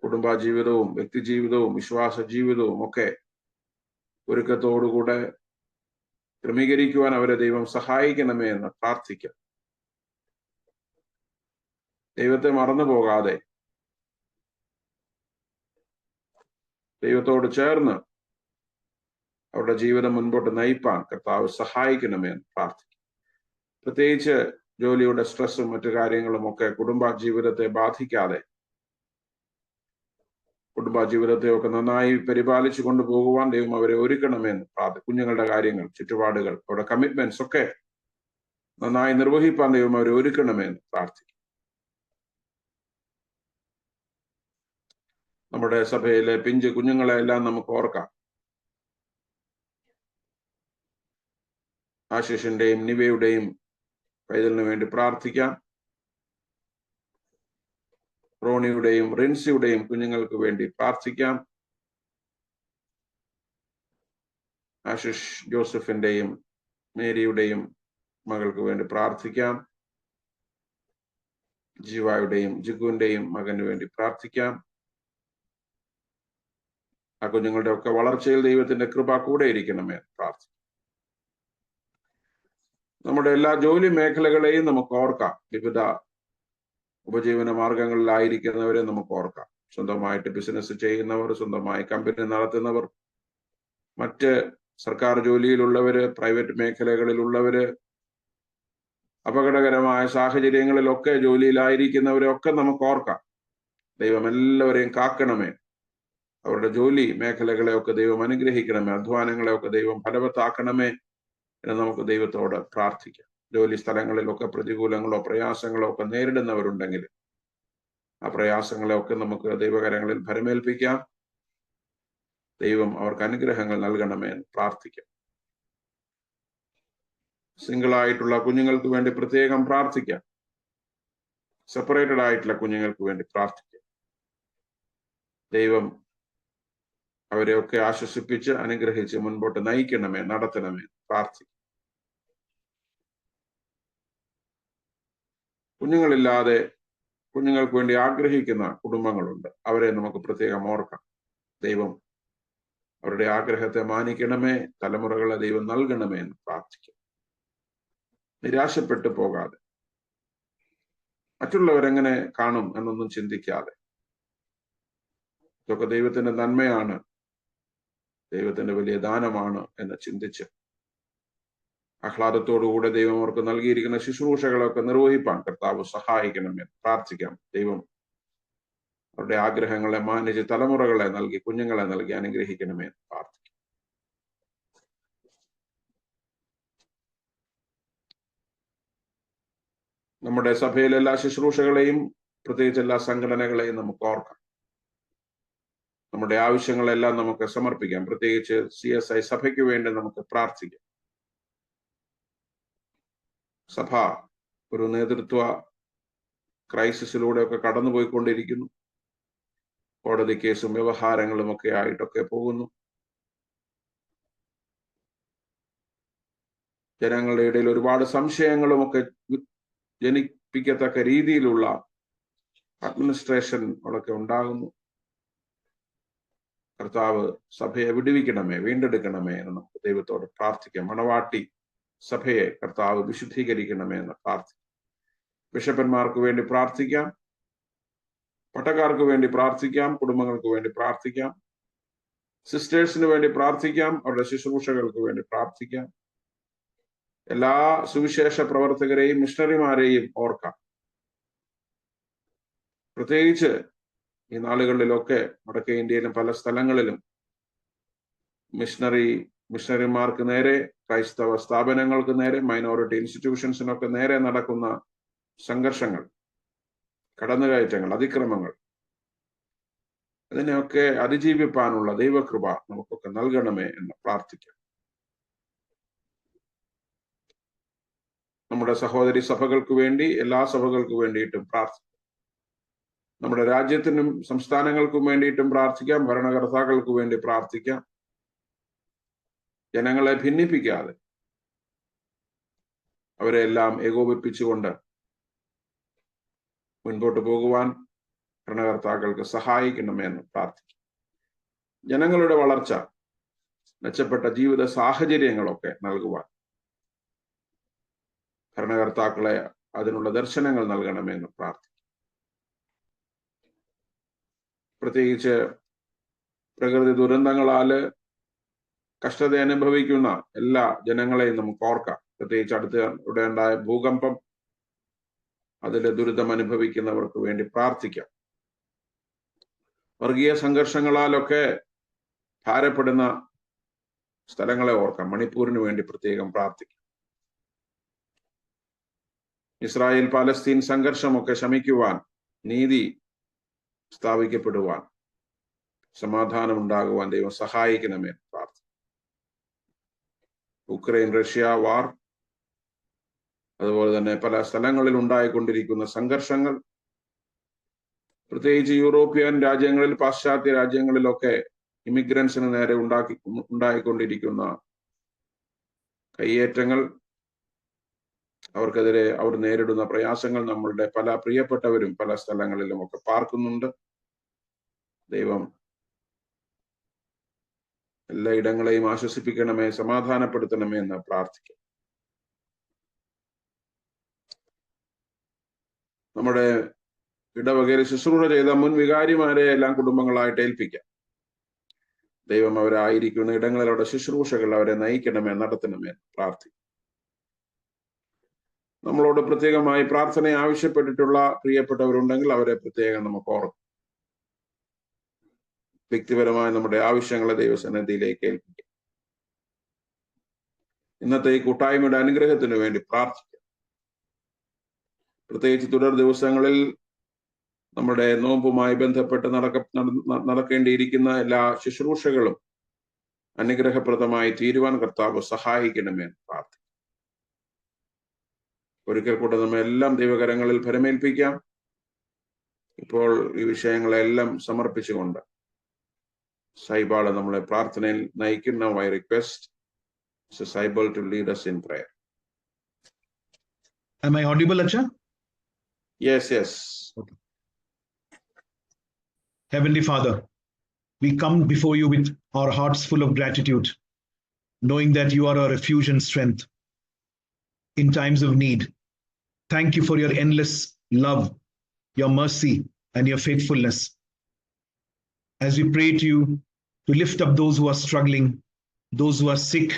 കുടുംബജീവിതവും വ്യക്തി ജീവിതവും വിശ്വാസ ജീവിതവും ഒക്കെ ഒരുക്കത്തോടുകൂടെ ക്രമീകരിക്കുവാൻ അവരെ ദൈവം സഹായിക്കണമേ എന്ന് പ്രാർത്ഥിക്കാം. ദൈവത്തെ മറന്നു പോകാതെ ദൈവത്തോട് ചേർന്ന് അവരുടെ ജീവിതം മുൻപോട്ട് നയിപ്പാൻ കർത്താവ് സഹായിക്കണമേ എന്ന് പ്രാർത്ഥിക്കും. പ്രത്യേകിച്ച് ജോലിയുടെ സ്ട്രെസ്സും മറ്റു കാര്യങ്ങളും ഒക്കെ കുടുംബ ജീവിതത്തെ ബാധിക്കാതെ കുടുംബ ജീവിതത്തെ ഒക്കെ നന്നായി പരിപാലിച്ചു കൊണ്ടുപോകുവാൻ ദൈവം അവരെ ഒരുക്കണമെന്ന് പ്രാർത്ഥിക്കും. കുഞ്ഞുങ്ങളുടെ കാര്യങ്ങൾ, ചുറ്റുപാടുകൾ, അവരുടെ കമ്മിറ്റ്മെന്റ്സ് ഒക്കെ നന്നായി നിർവഹിപ്പാൻ ദൈവം അവരെ ഒരുക്കണമെന്ന് പ്രാർത്ഥിക്കും. നമ്മുടെ സഭയിലെ പിഞ്ച് കുഞ്ഞുങ്ങളെ എല്ലാം നമുക്ക് ഓർക്കാം. ആശിഷിന്റെയും നിവയുടെയും പൈതലിന് വേണ്ടി പ്രാർത്ഥിക്കാം. റോണിയുടെയും റിൻസിയുടെയും കുഞ്ഞുങ്ങൾക്ക് വേണ്ടി പ്രാർത്ഥിക്കാം. ആശിഷ് ജോസഫിന്റെയും മേരിയുടെയും മകൾക്ക് വേണ്ടി പ്രാർത്ഥിക്കാം. ജീവയുടെയും ജിഗുവിന്റെയും മകന് വേണ്ടി പ്രാർത്ഥിക്കാം. ആ കുഞ്ഞുങ്ങളുടെ ഒക്കെ വളർച്ചയിൽ ദൈവത്തിന്റെ കൃപ കൂടെ ഇരിക്കണമേ പ്രാർത്ഥിക്കാം. നമ്മുടെ എല്ലാ ജോലി മേഖലകളെയും നമുക്ക് ഓർക്കാം. വിവിധ ഉപജീവന മാർഗങ്ങളിലായിരിക്കുന്നവരെ നമുക്ക് ഓർക്കാം. സ്വന്തമായിട്ട് ബിസിനസ് ചെയ്യുന്നവർ, സ്വന്തമായി കമ്പനി നടത്തുന്നവർ, മറ്റ് സർക്കാർ ജോലിയിലുള്ളവര്, പ്രൈവറ്റ് മേഖലകളിലുള്ളവര്, അപകടകരമായ സാഹചര്യങ്ങളിലൊക്കെ ജോലിയിലായിരിക്കുന്നവരൊക്കെ നമുക്ക് ഓർക്കാം. ദൈവം എല്ലാവരെയും കാക്കണമേ. അവരുടെ ജോലി മേഖലകളെയൊക്കെ ദൈവം അനുഗ്രഹിക്കണമേ. അധ്വാനങ്ങളെയൊക്കെ ദൈവം ഫലവത്താക്കണമേ എന്ന് നമുക്ക് ദൈവത്തോട് പ്രാർത്ഥിക്കാം. ജോലി സ്ഥലങ്ങളിലൊക്കെ പ്രതികൂലങ്ങളോ പ്രയാസങ്ങളോ ഒക്കെ നേരിടുന്നവരുണ്ടെങ്കിൽ ആ പ്രയാസങ്ങളെയൊക്കെ നമുക്ക് ദൈവകരങ്ങളിൽ ഭരമേൽപ്പിക്കാം. ദൈവം അവർക്ക് അനുഗ്രഹങ്ങൾ നൽകണമേ എന്ന് പ്രാർത്ഥിക്കാം. സിംഗിളായിട്ടുള്ള കുഞ്ഞുങ്ങൾക്ക് വേണ്ടി പ്രത്യേകം പ്രാർത്ഥിക്കാം. സെപ്പറേറ്റഡ് ആയിട്ടുള്ള കുഞ്ഞുങ്ങൾക്ക് വേണ്ടി പ്രാർത്ഥിക്കാം. ദൈവം അവരെയൊക്കെ ആശ്വസിപ്പിച്ച് അനുഗ്രഹിച്ച് മുൻപോട്ട് നയിക്കണമേ, നടത്തണമേ പ്രാർത്ഥിക്കാം. കുഞ്ഞുങ്ങളില്ലാതെ കുഞ്ഞുങ്ങൾക്ക് വേണ്ടി ആഗ്രഹിക്കുന്ന കുടുംബങ്ങളുണ്ട്. അവരെ നമുക്ക് പ്രത്യേകം ഓർക്കാം. ദൈവം അവരുടെ ആഗ്രഹത്തെ മാനിക്കണമേ, തലമുറകളെ ദൈവം നൽകണമേ എന്ന് പ്രാർത്ഥിക്കാം. നിരാശപ്പെട്ടു പോകാതെ, മറ്റുള്ളവരെങ്ങനെ കാണും എന്നൊന്നും ചിന്തിക്കാതെ, ഇതൊക്കെ ദൈവത്തിന്റെ നന്മയാണ്, ദൈവത്തിന്റെ വലിയ ദാനമാണ് എന്ന് ചിന്തിച്ച് ആഹ്ലാദത്തോടുകൂടെ ദൈവം അവർക്ക് നൽകിയിരിക്കുന്ന ശുശ്രൂഷകളൊക്കെ നിർവഹിപ്പാൻ കർത്താവ് സഹായിക്കണമെന്ന് പ്രാർത്ഥിക്കാം. ദൈവം അവരുടെ ആഗ്രഹങ്ങളെ മാനിച്ച് തലമുറകളെ നൽകി, കുഞ്ഞുങ്ങളെ നൽകി അനുഗ്രഹിക്കണമേ എന്ന് പ്രാർത്ഥിക്കാം. നമ്മുടെ സഭയിലെ എല്ലാ ശുശ്രൂഷകളെയും, പ്രത്യേകിച്ച് എല്ലാ സംഘടനകളെയും നമുക്ക് ഓർക്കാം. നമ്മുടെ ആവശ്യങ്ങളെല്ലാം നമുക്ക് സമർപ്പിക്കാം. പ്രത്യേകിച്ച് CSI സഭയ്ക്ക് വേണ്ടി നമുക്ക് പ്രാർത്ഥിക്കാം. സഭ ഒരു നേതൃത്വ ക്രൈസിസിലൂടെയൊക്കെ കടന്നുപോയിക്കൊണ്ടിരിക്കുന്നു. കോടതി കേസും വ്യവഹാരങ്ങളും ഒക്കെ ആയിട്ടൊക്കെ പോകുന്നു. ജനങ്ങളുടെ ഇടയിൽ ഒരുപാട് സംശയങ്ങളും ഒക്കെ ജനിപ്പിക്കത്തക്ക രീതിയിലുള്ള അഡ്മിനിസ്ട്രേഷൻ ഒക്കെ ഉണ്ടാകുന്നു. കർത്താവ് സഭയെ വിടുവിക്കണമേ, വീണ്ടെടുക്കണമേ എന്ന് നമുക്ക് ദൈവത്തോട് പ്രാർത്ഥിക്കാം. മണവാട്ടി സഭയെ കർത്താവ് വിശുദ്ധീകരിക്കണമേ എന്ന് പ്രാർത്ഥിക്കാം. ബിഷപ്പന്മാർക്ക് വേണ്ടി പ്രാർത്ഥിക്കാം, പട്ടക്കാർക്ക് വേണ്ടി പ്രാർത്ഥിക്കാം, കുടുംബങ്ങൾക്ക് വേണ്ടി പ്രാർത്ഥിക്കാം, സിസ്റ്റേഴ്സിന് വേണ്ടി പ്രാർത്ഥിക്കാം, അവരുടെ ശുശ്രൂഷകൾക്ക് വേണ്ടി പ്രാർത്ഥിക്കാം. എല്ലാ സുവിശേഷ പ്രവർത്തകരെയും മിഷണറിമാരെയും ഓർക്കാം. പ്രത്യേകിച്ച് ഈ നാളുകളിലൊക്കെ വടക്കേ ഇന്ത്യയിലും പല സ്ഥലങ്ങളിലും മിഷണറിമാർക്ക് നേരെ, ക്രൈസ്തവ സ്ഥാപനങ്ങൾക്ക് നേരെ, മൈനോറിറ്റി ഇൻസ്റ്റിറ്റ്യൂഷൻസിനൊക്കെ നേരെ നടക്കുന്ന സംഘർഷങ്ങൾ, കടന്നുകയറ്റങ്ങൾ, അതിക്രമങ്ങൾ, അതിനെയൊക്കെ അതിജീവിപ്പാനുള്ള ദൈവകൃപ നമുക്കൊക്കെ നൽകണമേ എന്ന് പ്രാർത്ഥിക്കാം. നമ്മുടെ സഹോദരി സഭകൾക്ക് വേണ്ടി, എല്ലാ സഭകൾക്ക് വേണ്ടിയിട്ടും പ്രാർത്ഥിക്കാം. നമ്മുടെ രാജ്യത്തിനും സംസ്ഥാനങ്ങൾക്കും വേണ്ടിയിട്ടും പ്രാർത്ഥിക്കാം. ഭരണകർത്താക്കൾക്ക് വേണ്ടി പ്രാർത്ഥിക്കാം. ജനങ്ങളെ ഭിന്നിപ്പിക്കാതെ അവരെല്ലാം ഏകോപിപ്പിച്ചുകൊണ്ട് മുൻപോട്ട് പോകുവാൻ ഭരണകർത്താക്കൾക്ക് സഹായിക്കണമെന്ന് പ്രാർത്ഥിക്കും. ജനങ്ങളുടെ വളർച്ച, മെച്ചപ്പെട്ട ജീവിത സാഹചര്യങ്ങളൊക്കെ നൽകുവാൻ ഭരണകർത്താക്കളെ അതിനുള്ള ദർശനങ്ങൾ നൽകണമെന്ന് പ്രാർത്ഥിക്കും. പ്രത്യേകിച്ച് പ്രകൃതി ദുരന്തങ്ങളാല് കഷ്ടത അനുഭവിക്കുന്ന എല്ലാ ജനങ്ങളെയും നമുക്ക് ഓർക്കാം. പ്രത്യേകിച്ച് ഇവിടെ ഉണ്ടായ ഭൂകമ്പം, അതിലെ ദുരിതം അനുഭവിക്കുന്നവർക്ക് വേണ്ടി പ്രാർത്ഥിക്കാം. വർഗീയ സംഘർഷങ്ങളാലൊക്കെ ഭാരപ്പെടുന്ന സ്ഥലങ്ങളെ ഓർക്കാം. മണിപ്പൂരിന് വേണ്ടി പ്രത്യേകം പ്രാർത്ഥിക്കാം. ഇസ്രായേൽ പാലസ്തീൻ സംഘർഷമൊക്കെ ശമിക്കുവാൻ, നീതി സ്ഥാപിക്കപ്പെടുവാൻ, സമാധാനം ഉണ്ടാകുവാൻ ദൈവം സഹായിക്കണമേ പ്രാർത്ഥിക്കും. ഉക്രൈൻ റഷ്യ വാർ, അതുപോലെ തന്നെ പല സ്ഥലങ്ങളിൽ ഉണ്ടായിക്കൊണ്ടിരിക്കുന്ന സംഘർഷങ്ങൾ, പ്രത്യേകിച്ച് യൂറോപ്യൻ രാജ്യങ്ങളിൽ, പാശ്ചാത്യ രാജ്യങ്ങളിലൊക്കെ ഇമിഗ്രൻസിന് നേരെ ഉണ്ടായിക്കൊണ്ടിരിക്കുന്ന കയ്യേറ്റങ്ങൾ, അവർക്കെതിരെ അവർ നേരിടുന്ന പ്രയാസങ്ങൾ നമ്മളുടെ പല പ്രിയപ്പെട്ടവരും പല സ്ഥലങ്ങളിലും ഒക്കെ പാർക്കുന്നുണ്ട്. ദൈവം എല്ലാ ഇടങ്ങളെയും ആശ്വസിപ്പിക്കണമേ, സമാധാനപ്പെടുത്തണമേ എന്ന് പ്രാർത്ഥിക്കാം. നമ്മുടെ ഇടവകയിൽ ശുശ്രൂഷ ചെയ്ത മുൻ വികാരിമാരെ എല്ലാം കുടുംബങ്ങളായിട്ട് ഏൽപ്പിക്കാം. ദൈവം അവരായിരിക്കുന്ന ഇടങ്ങളിലൂടെ ശുശ്രൂഷകൾ അവരെ നയിക്കണമേ, നടത്തണമേ പ്രാർത്ഥിക്കാം. നമ്മളോട് പ്രത്യേകമായി പ്രാർത്ഥന ആവശ്യപ്പെട്ടിട്ടുള്ള പ്രിയപ്പെട്ടവരുണ്ടെങ്കിൽ അവരെ പ്രത്യേകം നമുക്ക് ഓർക്കാം. വ്യക്തിപരമായ നമ്മുടെ ആവശ്യങ്ങളെ ദൈവസന്നിധിയിലേക്ക് ഏൽപ്പിക്കാം. ഇന്നത്തെ ഈ കൂട്ടായ്മയുടെ അനുഗ്രഹത്തിന് വേണ്ടി പ്രാർത്ഥിക്കാം. പ്രത്യേകിച്ച് തുടർ ദിവസങ്ങളിൽ നമ്മുടെ നോമ്പുമായി ബന്ധപ്പെട്ട് നടക്കേണ്ടിയിരിക്കുന്ന എല്ലാ ശുശ്രൂഷകളും അനുഗ്രഹപ്രദമായി തീരുവാൻ കർത്താവ് സഹായിക്കണമേ പ്രാർത്ഥിക്കാം. ഒരിക്കൽ കൂടെ നമ്മെല്ലാം ദൈവകരങ്ങളിൽ ഫലമേൽപ്പിക്കാം. ഇപ്പോൾ ഈ വിഷയങ്ങളെല്ലാം സമർപ്പിച്ചുകൊണ്ട് സൈബാള് നമ്മളെ പ്രാർത്ഥനയിൽ നയിക്കുന്ന I request Mr. Saibal to lead us in prayer. Am I audible, Acha? Yes. Okay. Heavenly Father, we come before you with our hearts full of gratitude, knowing that you are our refuge and strength in times of need. Thank you for your endless love, your mercy, and your faithfulness. As we pray to you to lift up those who are struggling, those who are sick,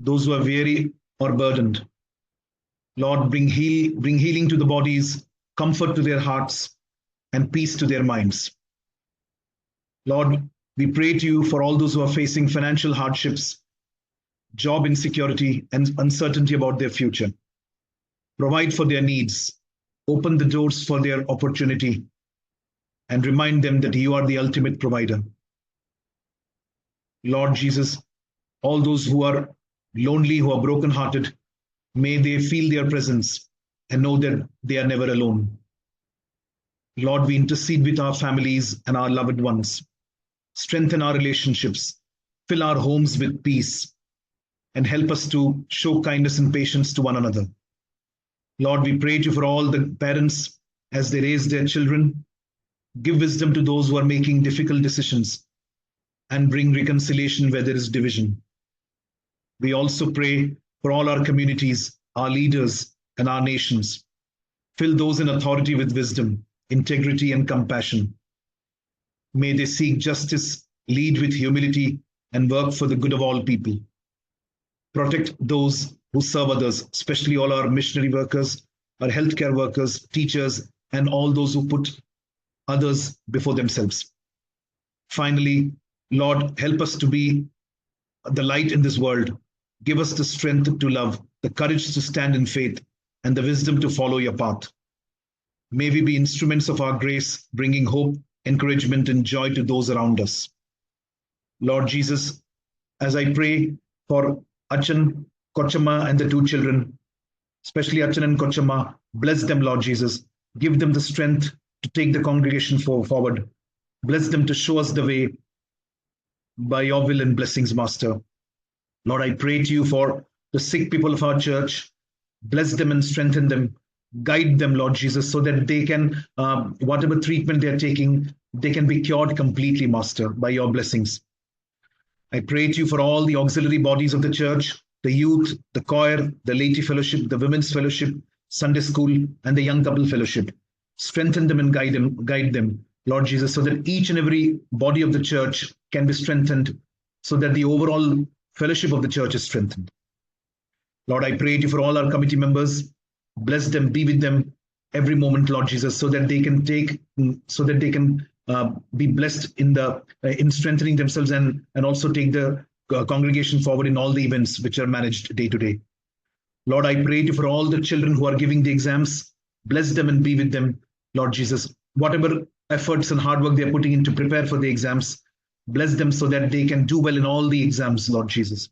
those who are weary or burdened. Lord, bring healing to the bodies, comfort to their hearts, and peace to their minds. Lord, we pray to you for all those who are facing financial hardships, job insecurity, and uncertainty about their future. Provide for their needs, open the doors for their opportunity, and remind them that you are the ultimate provider. Lord Jesus, all those who are lonely, who are brokenhearted, may they feel their presence and know that they are never alone. Lord, we intercede with our families and our loved ones. Strengthen our relationships, fill our homes with peace, and help us to show kindness and patience to one another. Lord, we pray to you for all the parents as they raise their children. Give wisdom to those who are making difficult decisions and bring reconciliation where there is division. We also pray for all our communities, our leaders, and our nations. Fill those in authority with wisdom, integrity, and compassion. May they seek justice, lead with humility, and work for the good of all people. Protect those who serve others, especially all our missionary workers, our healthcare workers, teachers, and all those who put others before themselves. Finally, Lord, help us to be the light in this world. Give us the strength to love, the courage to stand in faith, and the wisdom to follow your path. May we be instruments of our grace, bringing hope, encouragement, and joy to those around us. Lord Jesus, as I pray for Achan, Kochama, and the two children, especially Achan and Kochama, bless them, Lord Jesus. Give them the strength to take the congregation forward. Bless them to show us the way by your will and blessings, Master. Lord, I pray to you for the sick people of our church. Bless them and strengthen them. Guide them, Lord Jesus, so that they can, whatever treatment they're taking, they can be cured completely, Master, by your blessings. I pray to you for all the auxiliary bodies of the church, the youth, the choir, the laity fellowship, the women's fellowship, Sunday school, and the young couple fellowship. Strengthen them and guide them, Lord Jesus, so that each and every body of the church can be strengthened, so that the overall fellowship of the church is strengthened. Lord, I pray to you for all our committee members. Bless them, be with them every moment, Lord Jesus, so that they can be blessed in strengthening themselves and also take the congregation forward in all the events which are managed day to day. Lord, I pray to you for all the children who are giving the exams. Bless them and be with them, Lord Jesus. Whatever efforts and hard work they are putting in to prepare for the exams, bless them so that they can do well in all the exams, Lord Jesus.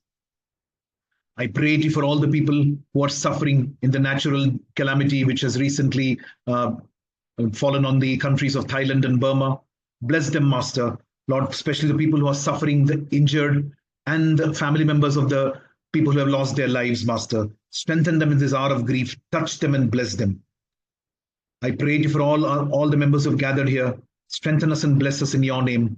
I pray to you for all the people who are suffering in the natural calamity which has recently fallen on the countries of Thailand and Burma. Bless them, Master. Lord, especially the people who are suffering, the injured, and the family members of the people who have lost their lives, Master. Strengthen them in this hour of grief. Touch them and bless them. I pray to you for all the members who have gathered here. Strengthen us and bless us in your name.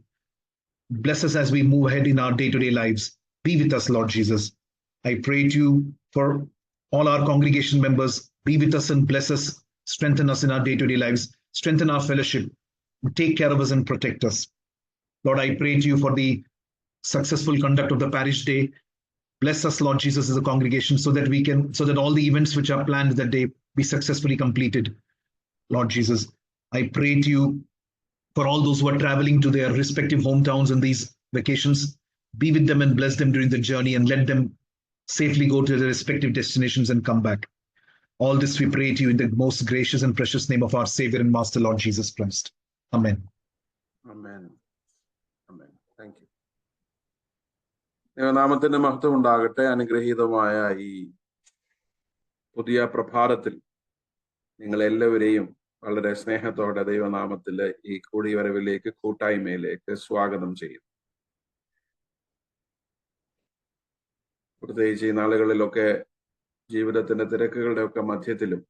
Bless us as we move ahead in our day-to-day lives. Be with us, Lord Jesus. I pray to you for all our congregation members. Be with us and bless us. Strengthen us in our day-to-day lives. Strengthen our fellowship. Take care of us and protect us. Lord, I pray to you for the successful conduct of the parish day. Bless us, Lord Jesus, as a congregation, so that all the events which are planned that day be successfully completed. Lord Jesus, I pray to you for all those who are traveling to their respective hometowns in these vacations. Be with them and bless them during the journey, and let them safely go to their respective destinations and come back. All this we pray to you in the most gracious and precious name of our Savior and Master, Lord Jesus Christ. Amen. Amen. Amen. Thank you. ദൈവനാമത്തിന്റെ മഹത്വം ഉണ്ടാകട്ടെ. അനുഗ്രഹീതമായ ഈ പുതിയ പ്രഭാതത്തിൽ നിങ്ങളെല്ലാവരെയും വളരെ സ്നേഹത്തോടെ ദൈവനാമത്തിലെ ഈ കൂടിവരവിലേക്ക്, കൂട്ടായ്മയിലേക്ക് സ്വാഗതം ചെയ്യുന്നു. പ്രത്യേകിച്ച് ഈ നാളുകളിലൊക്കെ ജീവിതത്തിന്റെ തിരക്കുകളുടെ ഒക്കെ മധ്യത്തിലും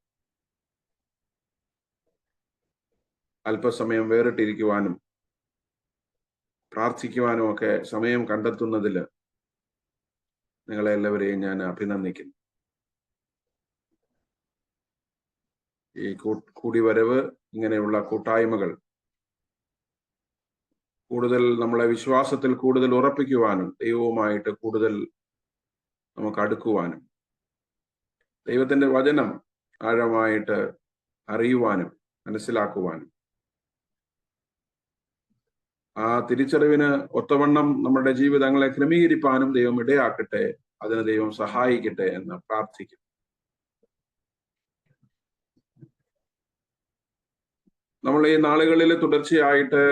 അല്പസമയം വേറിട്ടിരിക്കുവാനും പ്രാർത്ഥിക്കുവാനും ഒക്കെ സമയം കണ്ടെത്തുന്നതിൽ നിങ്ങളെല്ലാവരെയും ഞാൻ അഭിനന്ദിക്കുന്നു. ഈ കൂടിവരവ്, ഇങ്ങനെയുള്ള കൂട്ടായ്മകൾ കൂടുതൽ നമ്മളെ വിശ്വാസത്തിൽ കൂടുതൽ ഉറപ്പിക്കുവാനും ദൈവവുമായിട്ട് കൂടുതൽ നമുക്ക് അടുക്കുവാനും ദൈവത്തിന്റെ വചനം ആഴമായിട്ട് അറിയുവാനും മനസ്സിലാക്കുവാനും ആ തിരിച്ചറിവിന് ഒത്തവണ്ണം നമ്മുടെ ജീവിതങ്ങളെ ക്രമീകരിപ്പാനും ദൈവം ഇടയാക്കട്ടെ. അതിന് ദൈവം സഹായിക്കട്ടെ എന്ന് പ്രാർത്ഥിക്കും. നമ്മൾ ഈ നാളുകളിൽ തുടർച്ചയായിട്ട്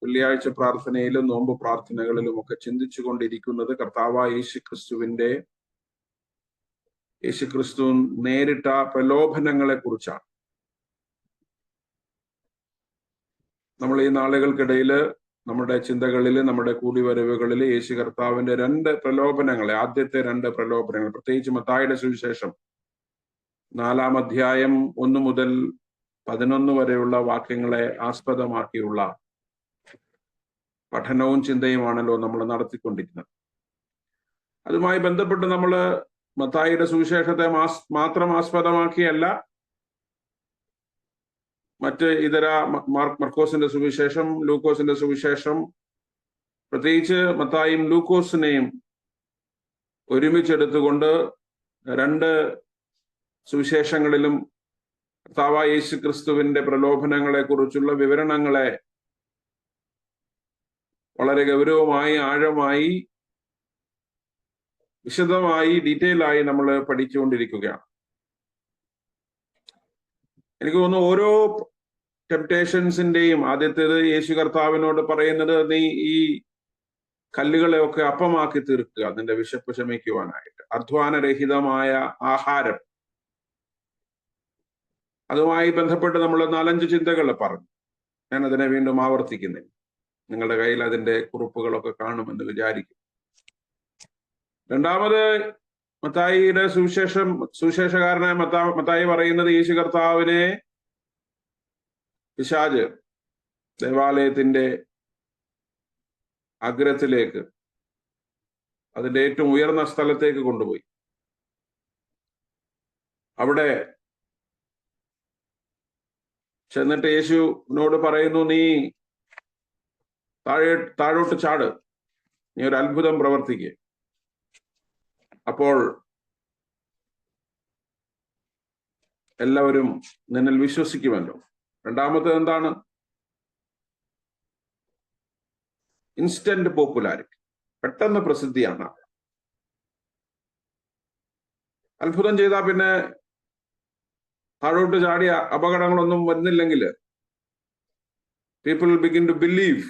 വെള്ളിയാഴ്ച പ്രാർത്ഥനയിലും നോമ്പ് പ്രാർത്ഥനകളിലും ഒക്കെ ചിന്തിച്ചു കൊണ്ടിരിക്കുന്നത് കർത്താവായ യേശുക്രിസ്തു നേരിട്ട പ്രലോഭനങ്ങളെ കുറിച്ചാണ്. നമ്മൾ ഈ നാളുകൾക്കിടയിൽ നമ്മുടെ ചിന്തകളിൽ, നമ്മുടെ കൂടിവരവുകളിൽ യേശു കർത്താവിന്റെ ആദ്യത്തെ രണ്ട് പ്രലോഭനങ്ങൾ, പ്രത്യേകിച്ച് മത്തായിയുടെ സുവിശേഷം 4-ാം അധ്യായം 1 മുതൽ 11 വരെയുള്ള വാക്യങ്ങളെ ആസ്പദമാക്കിയുള്ള പഠനവും ചിന്തയുമാണല്ലോ നമ്മൾ നടത്തിക്കൊണ്ടിരിക്കുന്നത്. അതുമായി ബന്ധപ്പെട്ട് നമ്മൾ മത്തായിയുടെ സുവിശേഷത്തെ മാത്രം ആസ്പദമാക്കിയല്ല, മറ്റ് ഇതര മർക്കോസിന്റെ സുവിശേഷം, ലൂക്കോസിന്റെ സുവിശേഷം, പ്രത്യേകിച്ച് മത്തായിയും ലൂക്കോസിനെയും ഒരുമിച്ചെടുത്തുകൊണ്ട് രണ്ട് സുവിശേഷങ്ങളിലും കർത്താവായ യേശു ക്രിസ്തുവിന്റെ പ്രലോഭനങ്ങളെ കുറിച്ചുള്ള വിവരണങ്ങളെ വളരെ ഗൗരവമായി, ആഴമായി, വിശദമായി, ഡീറ്റെയിൽ ആയി നമ്മൾ പഠിച്ചുകൊണ്ടിരിക്കുകയാണ്. എനിക്ക് തോന്നുന്നു ഓരോ ടെംപ്ടേഷൻസിന്റെയും ആദ്യത്തേത് യേശു കർത്താവിനോട് പറയുന്നത്, നീ ഈ കല്ലുകളെ ഒക്കെ അപ്പമാക്കി തീർക്കുക നിന്റെ വിശപ്പ് ശമിക്കുവാനായിട്ട്. അധ്വാനരഹിതമായ ആഹാരം, അതുമായി ബന്ധപ്പെട്ട് നമ്മൾ 4-5 ചിന്തകൾ പറഞ്ഞു. ഞാൻ അതിനെ വീണ്ടും ആവർത്തിക്കുന്നില്ല. നിങ്ങളുടെ കയ്യിൽ അതിന്റെ കുറിപ്പുകളൊക്കെ കാണുമെന്ന് വിചാരിക്കും. രണ്ടാമത് മത്തായിയുടെ സുവിശേഷകാരനായ മത്തായി പറയുന്നത്, യേശു കർത്താവിനെ പിശാച് ദേവാലയത്തിന്റെ അഗ്രത്തിലേക്ക്, അതിന്റെ ഏറ്റവും ഉയർന്ന സ്ഥലത്തേക്ക് കൊണ്ടുപോയി. അവിടെ ചെന്നിട്ട് യേശുവിനോട് പറയുന്നു, നീ താഴോട്ട് ചാട്, നീ ഒരു അത്ഭുതം പ്രവർത്തിക്കുക, അപ്പോൾ എല്ലാവരും നിന്നിൽ വിശ്വസിക്കുമല്ലോ. രണ്ടാമത്തേത് എന്താണ്? ഇൻസ്റ്റന്റ് പോപ്പുലാരിറ്റി, പെട്ടെന്ന് പ്രസിദ്ധിയാണ്. അത്ഭുതം ചെയ്താൽ പിന്നെ താഴോട്ട് ചാടിയ അപകടങ്ങളൊന്നും വരുന്നില്ലെങ്കിൽ people will begin to believe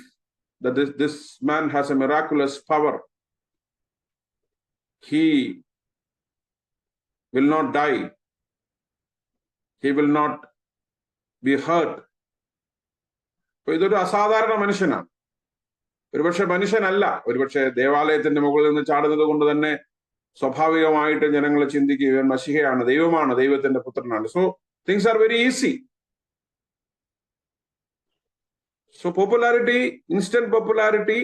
that this man has a miraculous power. He will not die. He will not be hurt. അപ്പൊ ഇതൊരു അസാധാരണ മനുഷ്യനാണ്. ഒരുപക്ഷെ മനുഷ്യനല്ല, ഒരുപക്ഷെ ദേവാലയത്തിന്റെ മുകളിൽ നിന്ന് ചാടുന്നത് കൊണ്ട് തന്നെ സ്വാഭാവികമായിട്ട് ജനങ്ങൾ ചിന്തിക്കുക, മശിഹയാണ്, ദൈവമാണ്, ദൈവത്തിന്റെ പുത്രനാണ്. So things are very easy. So popularity, instant popularity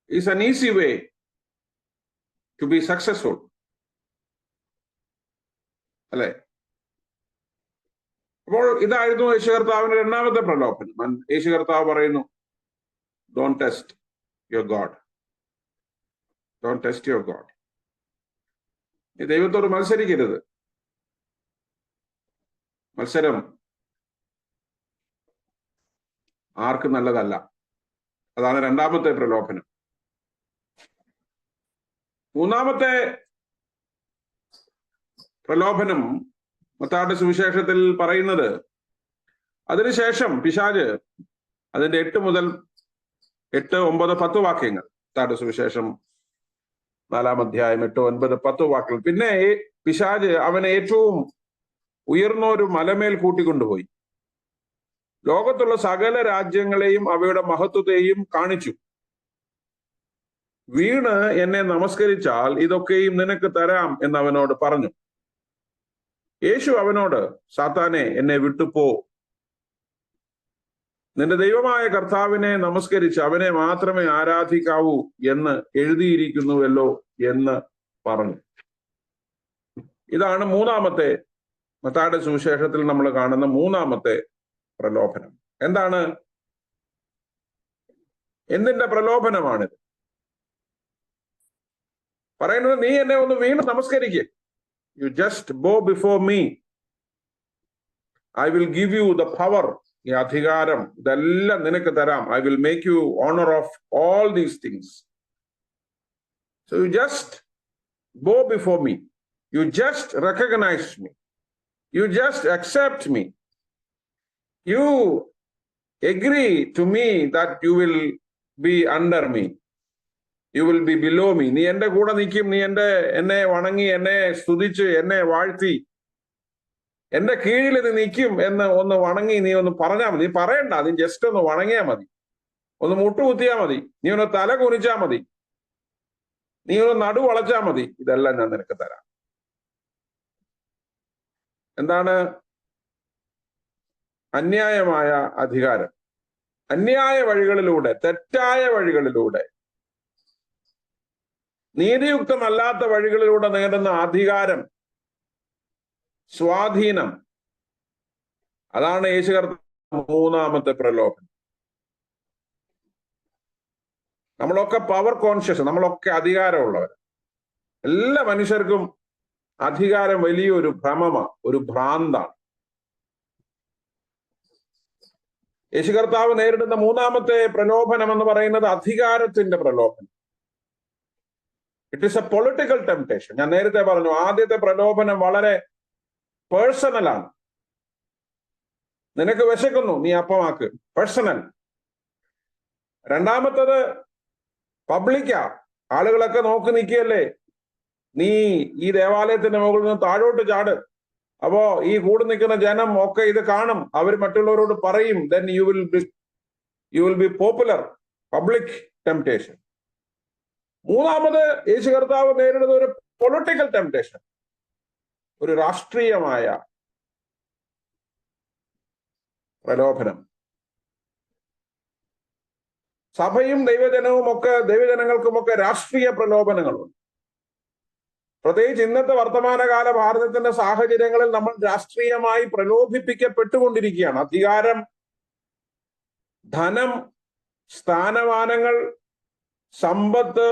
is an easy way to be successful. അല്ലെ? അപ്പോൾ ഇതായിരുന്നു യേശു കർത്താവിന്റെ രണ്ടാമത്തെ പ്രലോഭനം. യേശു കർത്താവ് പറയുന്നു, don't test your God. Don't test your God. നീ ദൈവത്തോട് മത്സരിക്കരുത്. മത്സരം ആർക്കും നല്ലതല്ല. അതാണ് രണ്ടാമത്തെ പ്രലോഭനം. മൂന്നാമത്തെ പ്രലോഭനം മത്തായിയുടെ സുവിശേഷത്തിൽ പറയുന്നത്, അതിനുശേഷം പിശാച് അതിന്റെ 8 മുതൽ 8, 9, 10 വാക്യങ്ങൾ, മത്തായിയുടെ സുവിശേഷം 4-ാം അധ്യായം 8, 9, 10 വാക്യങ്ങൾ. പിന്നെ പിശാച് അവനെ ഏറ്റവും ഉയർന്ന ഒരു മലമേൽ കൂട്ടിക്കൊണ്ടുപോയി ലോകത്തുള്ള സകല രാജ്യങ്ങളെയും അവയുടെ മഹത്വത്തെയും കാണിച്ചു. വീണ് എന്നെ നമസ്കരിച്ചാൽ ഇതൊക്കെയും നിനക്ക് തരാം എന്ന് അവനോട് പറഞ്ഞു. യേശു അവനോട്, സാത്താനെ, എന്നെ വിട്ടുപോ, നിന്റെ ദൈവമായ കർത്താവിനെ നമസ്കരിച്ച് അവനെ മാത്രമേ ആരാധിക്കാവൂ എന്ന് എഴുതിയിരിക്കുന്നുവല്ലോ എന്ന് പറഞ്ഞു. ഇതാണ് മൂന്നാമത്തെ മത്തായിയുടെ സുവിശേഷത്തിൽ നമ്മൾ കാണുന്ന മൂന്നാമത്തെ പ്രലോഭനം. എന്താണ്? എന്തിന്റെ പ്രലോഭനമാണിത്? പറയുന്നത്, നീ എന്നെ ഒന്ന് വീണ് നമസ്കരിക്കുക. You just bow before me, I will give you the power, ഈ അധികാരം ഇതെല്ലാം നിനക്ക് തരാം. I will make you owner of all these things. So you just bow before me, you just recognise me, you just accept me, you agree to me that you will be under me, you will be below me. നീ എന്റെ കൂടെ നിൽക്കും, നീ എന്നെ വണങ്ങി, എന്നെ സ്തുതിച്ച്, എന്നെ വാഴ്ത്തി, എന്റെ കീഴിൽ നീ നിൽക്കും എന്ന് ഒന്ന് വണങ്ങി നീ ഒന്ന് പറഞ്ഞാൽ മതി. നീ പറയണ്ട, നീ ജസ്റ്റ് ഒന്ന് വണങ്ങിയാ മതി, ഒന്ന് മുട്ടുകുത്തിയാ മതി, നീ ഒന്ന് തല കുനിച്ചാ മതി, നീ ഒന്ന് നടു വളച്ചാ മതി, ഇതെല്ലാം ഞാൻ നിനക്ക് തരാം. എന്താണ്? അന്യായമായ അധികാരം. അന്യായ വഴികളിലൂടെ, തെറ്റായ വഴികളിലൂടെ നീതിയുക്തമല്ലാത്ത വഴികളിലൂടെ നേടുന്ന അധികാരം, സ്വാധീനം, അതാണ് യേശു കർത്താവ് മൂന്നാമത്തെ പ്രലോഭനം. നമ്മളൊക്കെ പവർ കോൺഷ്യസ്, നമ്മളൊക്കെ അധികാരമുള്ളവർ. എല്ലാ മനുഷ്യർക്കും അധികാരം വലിയൊരു ഭ്രമമാണ്, ഒരു ഭ്രാന്താണ്. യേശു കർത്താവ് നേരിടുന്ന മൂന്നാമത്തെ പ്രലോഭനം എന്ന് പറയുന്നത് അധികാരത്തിന്റെ പ്രലോഭനം. It is A political temptation. ഞാൻ നേരത്തെ പറഞ്ഞു, ആദ്യത്തെ പ്രലോഭനം വളരെ പേഴ്സണലാണ്. നിനക്ക് വിശക്കുന്നു, നീ അപ്പമാക്ക്, പേഴ്സണൽ. രണ്ടാമത്തത് പബ്ലിക്കാ, ആളുകളൊക്കെ നോക്കി നിൽക്കുകയല്ലേ, നീ ഈ ദേവാലയത്തിന്റെ മുകളിൽ നിന്ന് താഴോട്ട് ചാട്, അപ്പോ ഈ കൂടി നിൽക്കുന്ന ജനം ഒക്കെ ഇത് കാണും, അവർ മറ്റുള്ളവരോട് പറയും, then you will be popular. Public temptation. മൂന്നാമത് യേശു കർത്താവ് നേരിടുന്ന ഒരു പൊളിറ്റിക്കൽ ടെംപ്ടേഷൻ, ഒരു രാഷ്ട്രീയമായ പ്രലോഭനം. സഭയും ദൈവജനങ്ങൾക്കുമൊക്കെ രാഷ്ട്രീയ പ്രലോഭനങ്ങളുണ്ട്. പ്രത്യേകിച്ച് ഇന്നത്തെ വർത്തമാനകാല ഭാരതത്തിന്റെ സാഹചര്യങ്ങളിൽ നമ്മൾ രാഷ്ട്രീയമായി പ്രലോഭിപ്പിക്കപ്പെട്ടുകൊണ്ടിരിക്കുകയാണ്. അധികാരം, ധനം, സ്ഥാനമാനങ്ങൾ, സമ്പത്ത്,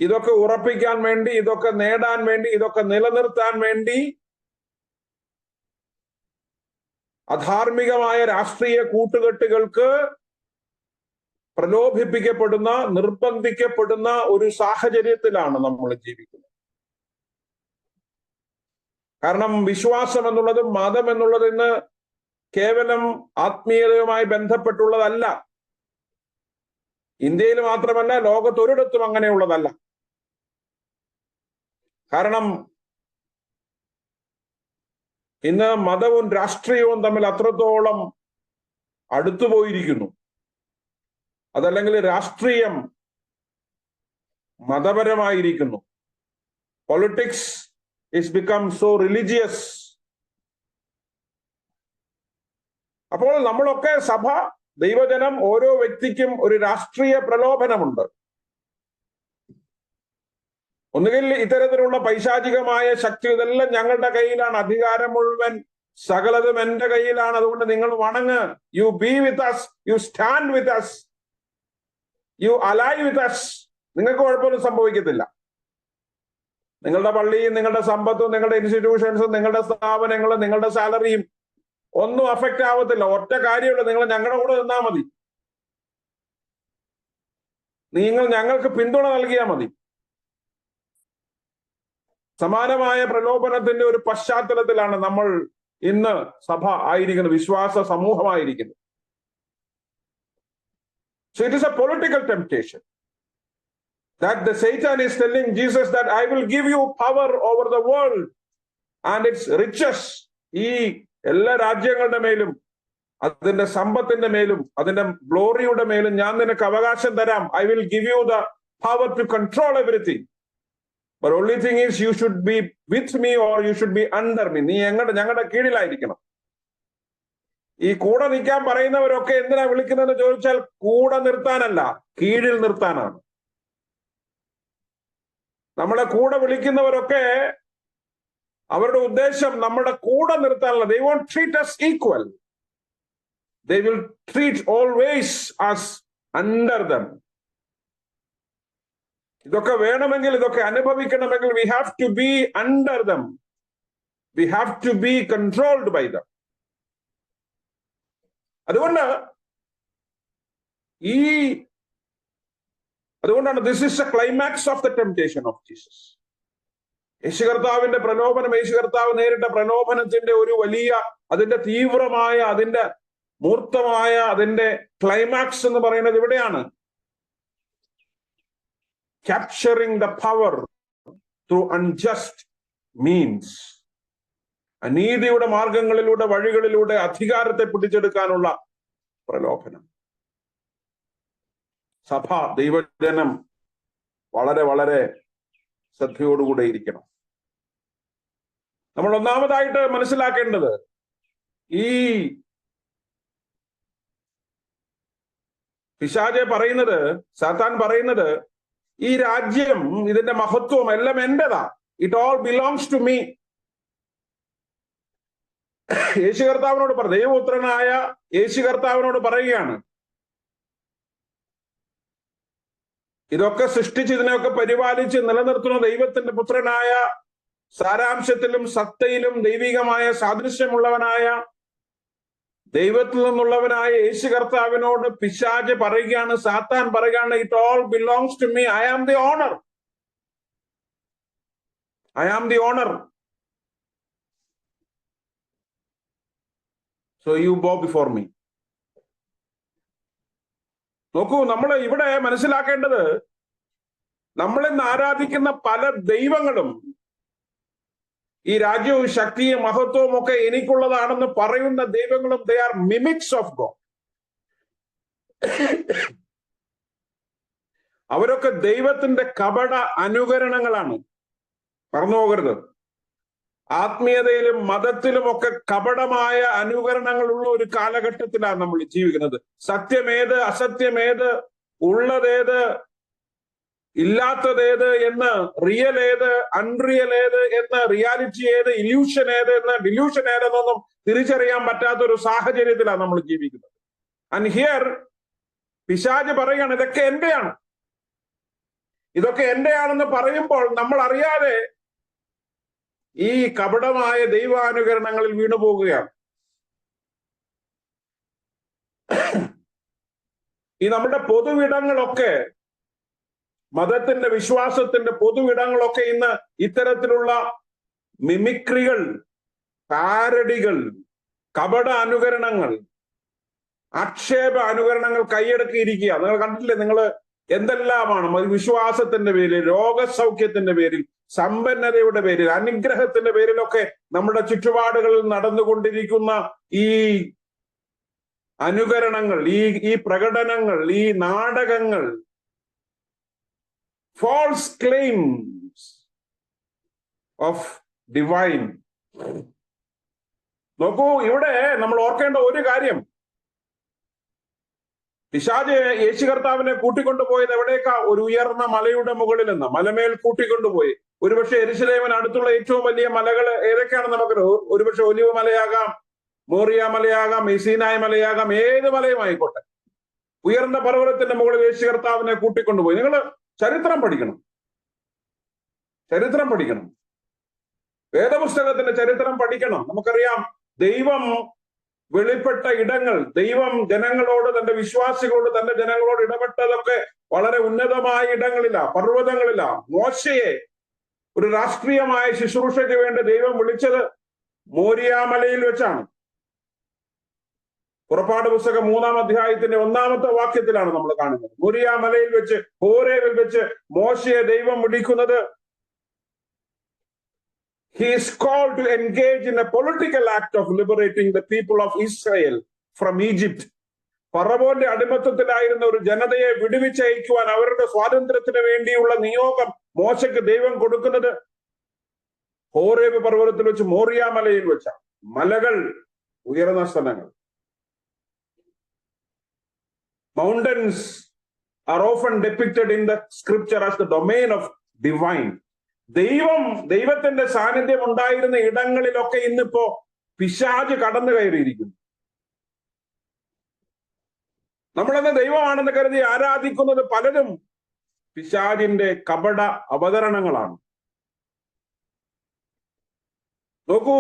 ഇതൊക്കെ ഉറപ്പിക്കാൻ വേണ്ടി, ഇതൊക്കെ നേടാൻ വേണ്ടി, ഇതൊക്കെ നിലനിർത്താൻ വേണ്ടി അധാർമികമായ രാഷ്ട്രീയ കൂട്ടുകെട്ടുകൾക്ക് പ്രലോഭിപ്പിക്കപ്പെടുന്ന, നിർബന്ധിക്കപ്പെടുന്ന ഒരു സാഹചര്യത്തിലാണ് നമ്മൾ ജീവിക്കുന്നത്. കാരണം വിശ്വാസം എന്നുള്ളതും മതം എന്നുള്ളത് ഇന്ന് കേവലം ആത്മീയതയുമായി ബന്ധപ്പെട്ടുള്ളതല്ല. ഇന്ത്യയിൽ മാത്രമല്ല, ലോകത്തൊരിടത്തും അങ്ങനെയുള്ളതല്ല. കാരണം ഇന്ന് മതവും രാഷ്ട്രീയവും തമ്മിൽ അത്രത്തോളം അടുത്തുപോയിരിക്കുന്നു. അതല്ലെങ്കിൽ രാഷ്ട്രീയം മതപരമായിരിക്കുന്നു. Politics is become so religious. അപ്പോൾ നമ്മളൊക്കെ, സഭ, ദൈവജനം, ഓരോ വ്യക്തിക്കും ഒരു രാഷ്ട്രീയ പ്രലോഭനമുണ്ട്. ഒന്നുകിൽ ഇത്തരത്തിലുള്ള പൈശാചികമായ ശക്തി, ഇതെല്ലാം ഞങ്ങളുടെ കയ്യിലാണ്, അധികാരം മുഴുവൻ സകലതും എന്റെ കയ്യിലാണ്, അതുകൊണ്ട് നിങ്ങൾ വണങ്ങ്, you be with us, you stand with us, you ally with us. നിങ്ങൾക്ക് കുഴപ്പമൊന്നും സംഭവിക്കത്തില്ല. നിങ്ങളുടെ പള്ളിയും നിങ്ങളുടെ സമ്പത്തും നിങ്ങളുടെ ഇൻസ്റ്റിറ്റ്യൂഷൻസും നിങ്ങളുടെ സ്ഥാപനങ്ങളും നിങ്ങളുടെ സാലറിയും ഒന്നും അഫക്റ്റ് ആവത്തില്ല. ഒറ്റ കാര്യമുള്ളൂ, നിങ്ങൾ ഞങ്ങളുടെ കൂടെ നിന്നാൽ മതി, നിങ്ങൾ ഞങ്ങൾക്ക് പിന്തുണ നൽകിയാൽ മതി. സമാനമായ പ്രലോഭനത്തിന്റെ ഒരു പശ്ചാത്തലത്തിലാണ് നമ്മൾ ഇന്ന് സഭ ആയിരിക്കുന്നത്, വിശ്വാസ സമൂഹമായിരിക്കുന്നത്. So it is a political temptation that the Satan is telling Jesus that I will give you power over the world and its riches. ഈ എല്ലാ രാജ്യങ്ങളുടെ മേലും അതിന്റെ സമ്പത്തിന്റെ മേലും അതിന്റെ ഗ്ലോറിയുടെ മേലും ഞാൻ നിനക്ക് അവകാശം തരാം. I will give you the power to control everything. But only thing is you should be with me or you should be under me. നീ ഞങ്ങളുടെ കീഴിലായിരിക്കണം. ഈ കൂടെ നിൽക്കാൻ പറയുന്നവരൊക്കെ എന്തിനാ വിളിക്കുന്നതെന്ന് ചോദിച്ചാൽ കൂടെ നിർത്താനല്ല, കീഴിൽ നിർത്താനാണ്. നമ്മളെ കൂടെ വിളിക്കുന്നവരൊക്കെ അവരുടെ ഉദ്ദേശം നമ്മുടെ കൂടെ നിർത്താനല്ല. They won't treat us equal. They will treat always us under them. ഇതൊക്കെ വേണമെങ്കിൽ, ഇതൊക്കെ അനുഭവിക്കണമെങ്കിൽ we have to be under them. We have to be controlled by them. അതുകൊണ്ടാണ് this is the climax of the temptation of Jesus. യേശു കർത്താവിന്റെ പ്രലോഭനം, യേശു കർത്താവ് നേരിട്ട പ്രലോഭനത്തിന്റെ ഒരു വലിയ, അതിന്റെ തീവ്രമായ, അതിന്റെ മൂർത്തമായ, അതിന്റെ ക്ലൈമാക്സ് എന്ന് പറയുന്നത് ഇവിടെയാണ്. Capturing the power through unjust means. അനീതിയുടെ മാർഗങ്ങളിലൂടെ, വഴികളിലൂടെ അധികാരത്തെ പിടിച്ചെടുക്കാനുള്ള പ്രലോഭനം. സഭ, ദൈവജനം വളരെ വളരെ ശ്രദ്ധയോടുകൂടെ ഇരിക്കണം. നമ്മൾ ഒന്നാമതായിട്ട് മനസ്സിലാക്കേണ്ടത്, ഈ പിശാചെ പറയുന്നത്, സാത്താൻ പറയുന്നത്, ഈ രാജ്യം, ഇതിന്റെ മഹത്വം എല്ലാം എന്റേതാ. It all belongs to me. Yeshu കർത്താവിനോട് ദൈവപുത്രനായ യേശു കർത്താവിനോട് പറയുകയാണ്, ഇതൊക്കെ സൃഷ്ടിച്ച് ഇതിനെയൊക്കെ പരിപാലിച്ച് നിലനിർത്തുന്ന ദൈവത്തിന്റെ പുത്രനായ, സാരാംശത്തിലും സത്തയിലും ദൈവികമായ സാദൃശ്യമുള്ളവനായ, ദൈവത്തിൽ നിന്നുള്ളവനായ യേശു കർത്താവിനോട് പിശാച് പറയുകയാണ്, സാത്താൻ പറയുകയാണ്, it all belongs to me. I am the owner. I am the owner. So you bow before me. നോക്കൂ, നമ്മൾ ഇവിടെ മനസ്സിലാക്കേണ്ടത്, നമ്മളിന്ന് ആരാധിക്കുന്ന പല ദൈവങ്ങളും ഈ രാജ്യവും ശക്തിയും മഹത്വവും ഒക്കെ എനിക്കുള്ളതാണെന്ന് പറയുന്ന ദൈവങ്ങളും they are mimics of God. അവരൊക്കെ ദൈവത്തിന്റെ കപട അനുകരണങ്ങളാണ്. മറന്നു പോകരുത്. ആത്മീയതയിലും മതത്തിലും ഒക്കെ കപടമായ അനുകരണങ്ങളുള്ള ഒരു കാലഘട്ടത്തിലാണ് നമ്മൾ ജീവിക്കുന്നത്. സത്യമേത്, അസത്യമേത്, ഉള്ളതേത്, ഇല്ലാത്തതേത് എന്ന്, റിയൽ ഏത്, അൺറിയൽ ഏത് എന്ന്, റിയാലിറ്റി ഏത്, ഇല്യൂഷൻ ഏത് എന്ന്, ഡില്യൂഷൻ ഏതെന്നൊന്നും തിരിച്ചറിയാൻ പറ്റാത്ത ഒരു സാഹചര്യത്തിലാണ് നമ്മൾ ജീവിക്കുന്നത്. ആൻഡ് ഹിയർ പിശാച് പറയുകയാണ്, ഇതൊക്കെ എന്റെയാണ്. ഇതൊക്കെ എന്റെയാണെന്ന് പറയുമ്പോൾ നമ്മൾ അറിയാതെ ഈ കപടമായ ദൈവാനുകരണങ്ങളിൽ വീണുപോകുകയാണ്. ഈ നമ്മുടെ പൊതുവിടങ്ങളൊക്കെ, മതത്തിന്റെ വിശ്വാസത്തിന്റെ പൊതുവിടങ്ങളൊക്കെ ഇന്ന് ഇത്തരത്തിലുള്ള മിമിക്രികൾ, പാരഡികൾ, കപട അനുകരണങ്ങൾ, ആക്ഷേപ അനുകരണങ്ങൾ കൈയടക്കിയിരിക്കുക. നിങ്ങൾ കണ്ടിട്ടില്ലേ? നിങ്ങൾ എന്തെല്ലാമാണ് വിശ്വാസത്തിന്റെ പേരിൽ, രോഗസൗഖ്യത്തിന്റെ പേരിൽ, സമ്പന്നതയുടെ പേരിൽ, അനുഗ്രഹത്തിന്റെ പേരിലൊക്കെ നമ്മുടെ ചുറ്റുപാടുകളിൽ നടന്നുകൊണ്ടിരിക്കുന്ന ഈ അനുകരണങ്ങൾ, ഈ പ്രകടനങ്ങൾ, ഈ നാടകങ്ങൾ, false claims of divine. നോക്കൂ, ഇവിടെ നമ്മൾ ഓർക്കേണ്ട ഒരു കാര്യം, പിശാച് യേശു കർത്താവിനെ കൂട്ടിക്കൊണ്ടുപോയത് എവിടേക്കാ? ഒരു ഉയർന്ന മലയുടെ മുകളിൽ നിന്ന്, മലമേൽ കൂട്ടിക്കൊണ്ടുപോയി. ഒരുപക്ഷെ യെരുശലേമിന് അടുത്തുള്ള ഏറ്റവും വലിയ മലകൾ ഏതൊക്കെയാണെന്ന് നമുക്കറിയാം. ഒരുപക്ഷെ ഒലിവ് മലയാകാം, മോറിയ മലയാകാം, സീനായ് മലയാകാം, ഏത് മലയും ആയിക്കോട്ടെ. ഉയർന്ന പർവ്വതത്തിന്റെ മുകളിൽ യേശു കർത്താവിനെ കൂട്ടിക്കൊണ്ടുപോയി. നിങ്ങൾ ചരിത്രം പഠിക്കണം, ചരിത്രം പഠിക്കണം, വേദപുസ്തകത്തിന്റെ ചരിത്രം പഠിക്കണം. നമുക്കറിയാം, ദൈവം വെളിപ്പെട്ട ഇടങ്ങൾ, ദൈവം ജനങ്ങളോട്, തന്റെ വിശ്വാസികളോട്, തന്റെ ജനങ്ങളോട് ഇടപെട്ടതൊക്കെ വളരെ ഉന്നതമായ ഇടങ്ങളിലാ, പർവ്വതങ്ങളിലാ. മോശയെ ഒരു രാഷ്ട്രീയമായ ശുശ്രൂഷയ്ക്ക് വേണ്ടി ദൈവം വിളിച്ചത് മോരിയാമലയിൽ വെച്ചാണ്. പുറപ്പാട് പുസ്തകം 3-ാം അധ്യായത്തിന്റെ 1-ാമത്തെ വാക്യത്തിലാണ് നമ്മൾ കാണുന്നത്. മോരിയാമലയിൽ വെച്ച്, ഹോരേബിൽ വെച്ച് മോശയെ ദൈവം വിളിക്കുന്നത്. He is called to engage in a political act of liberating the people of Israel from Egypt. ഫറവോന്റെ അടിമത്തത്തിലായിരുന്ന ഒരു ജനതയെ വിടുവിച്ചയക്കുവാൻ, അവരുടെ സ്വാതന്ത്ര്യത്തിന് വേണ്ടിയുള്ള നിയോഗം മോശയ്ക്ക് ദൈവം കൊടുക്കുന്നത് ഹോരേബ് പർവ്വതത്തിൽ വെച്ച്, മോറിയാമലയിൽ വെച്ചാണ്. മലകൾ, ഉയർന്ന സ്ഥലങ്ങൾ. Mountains are often depicted in the scripture as the domain of divine. ദൈവത്തിന്റെ സാന്നിധ്യം ഉണ്ടായിരുന്ന ഇടങ്ങളിലൊക്കെ ഇന്നിപ്പോ പിശാച് കടന്നു കയറിയിരിക്കുന്നു. നമ്മളെന്ന് ദൈവമാണെന്ന് കരുതി ആരാധിക്കുന്നത് പലരും പിശാചിന്റെ കപട അവതരണങ്ങളാണ്. നോക്കൂ,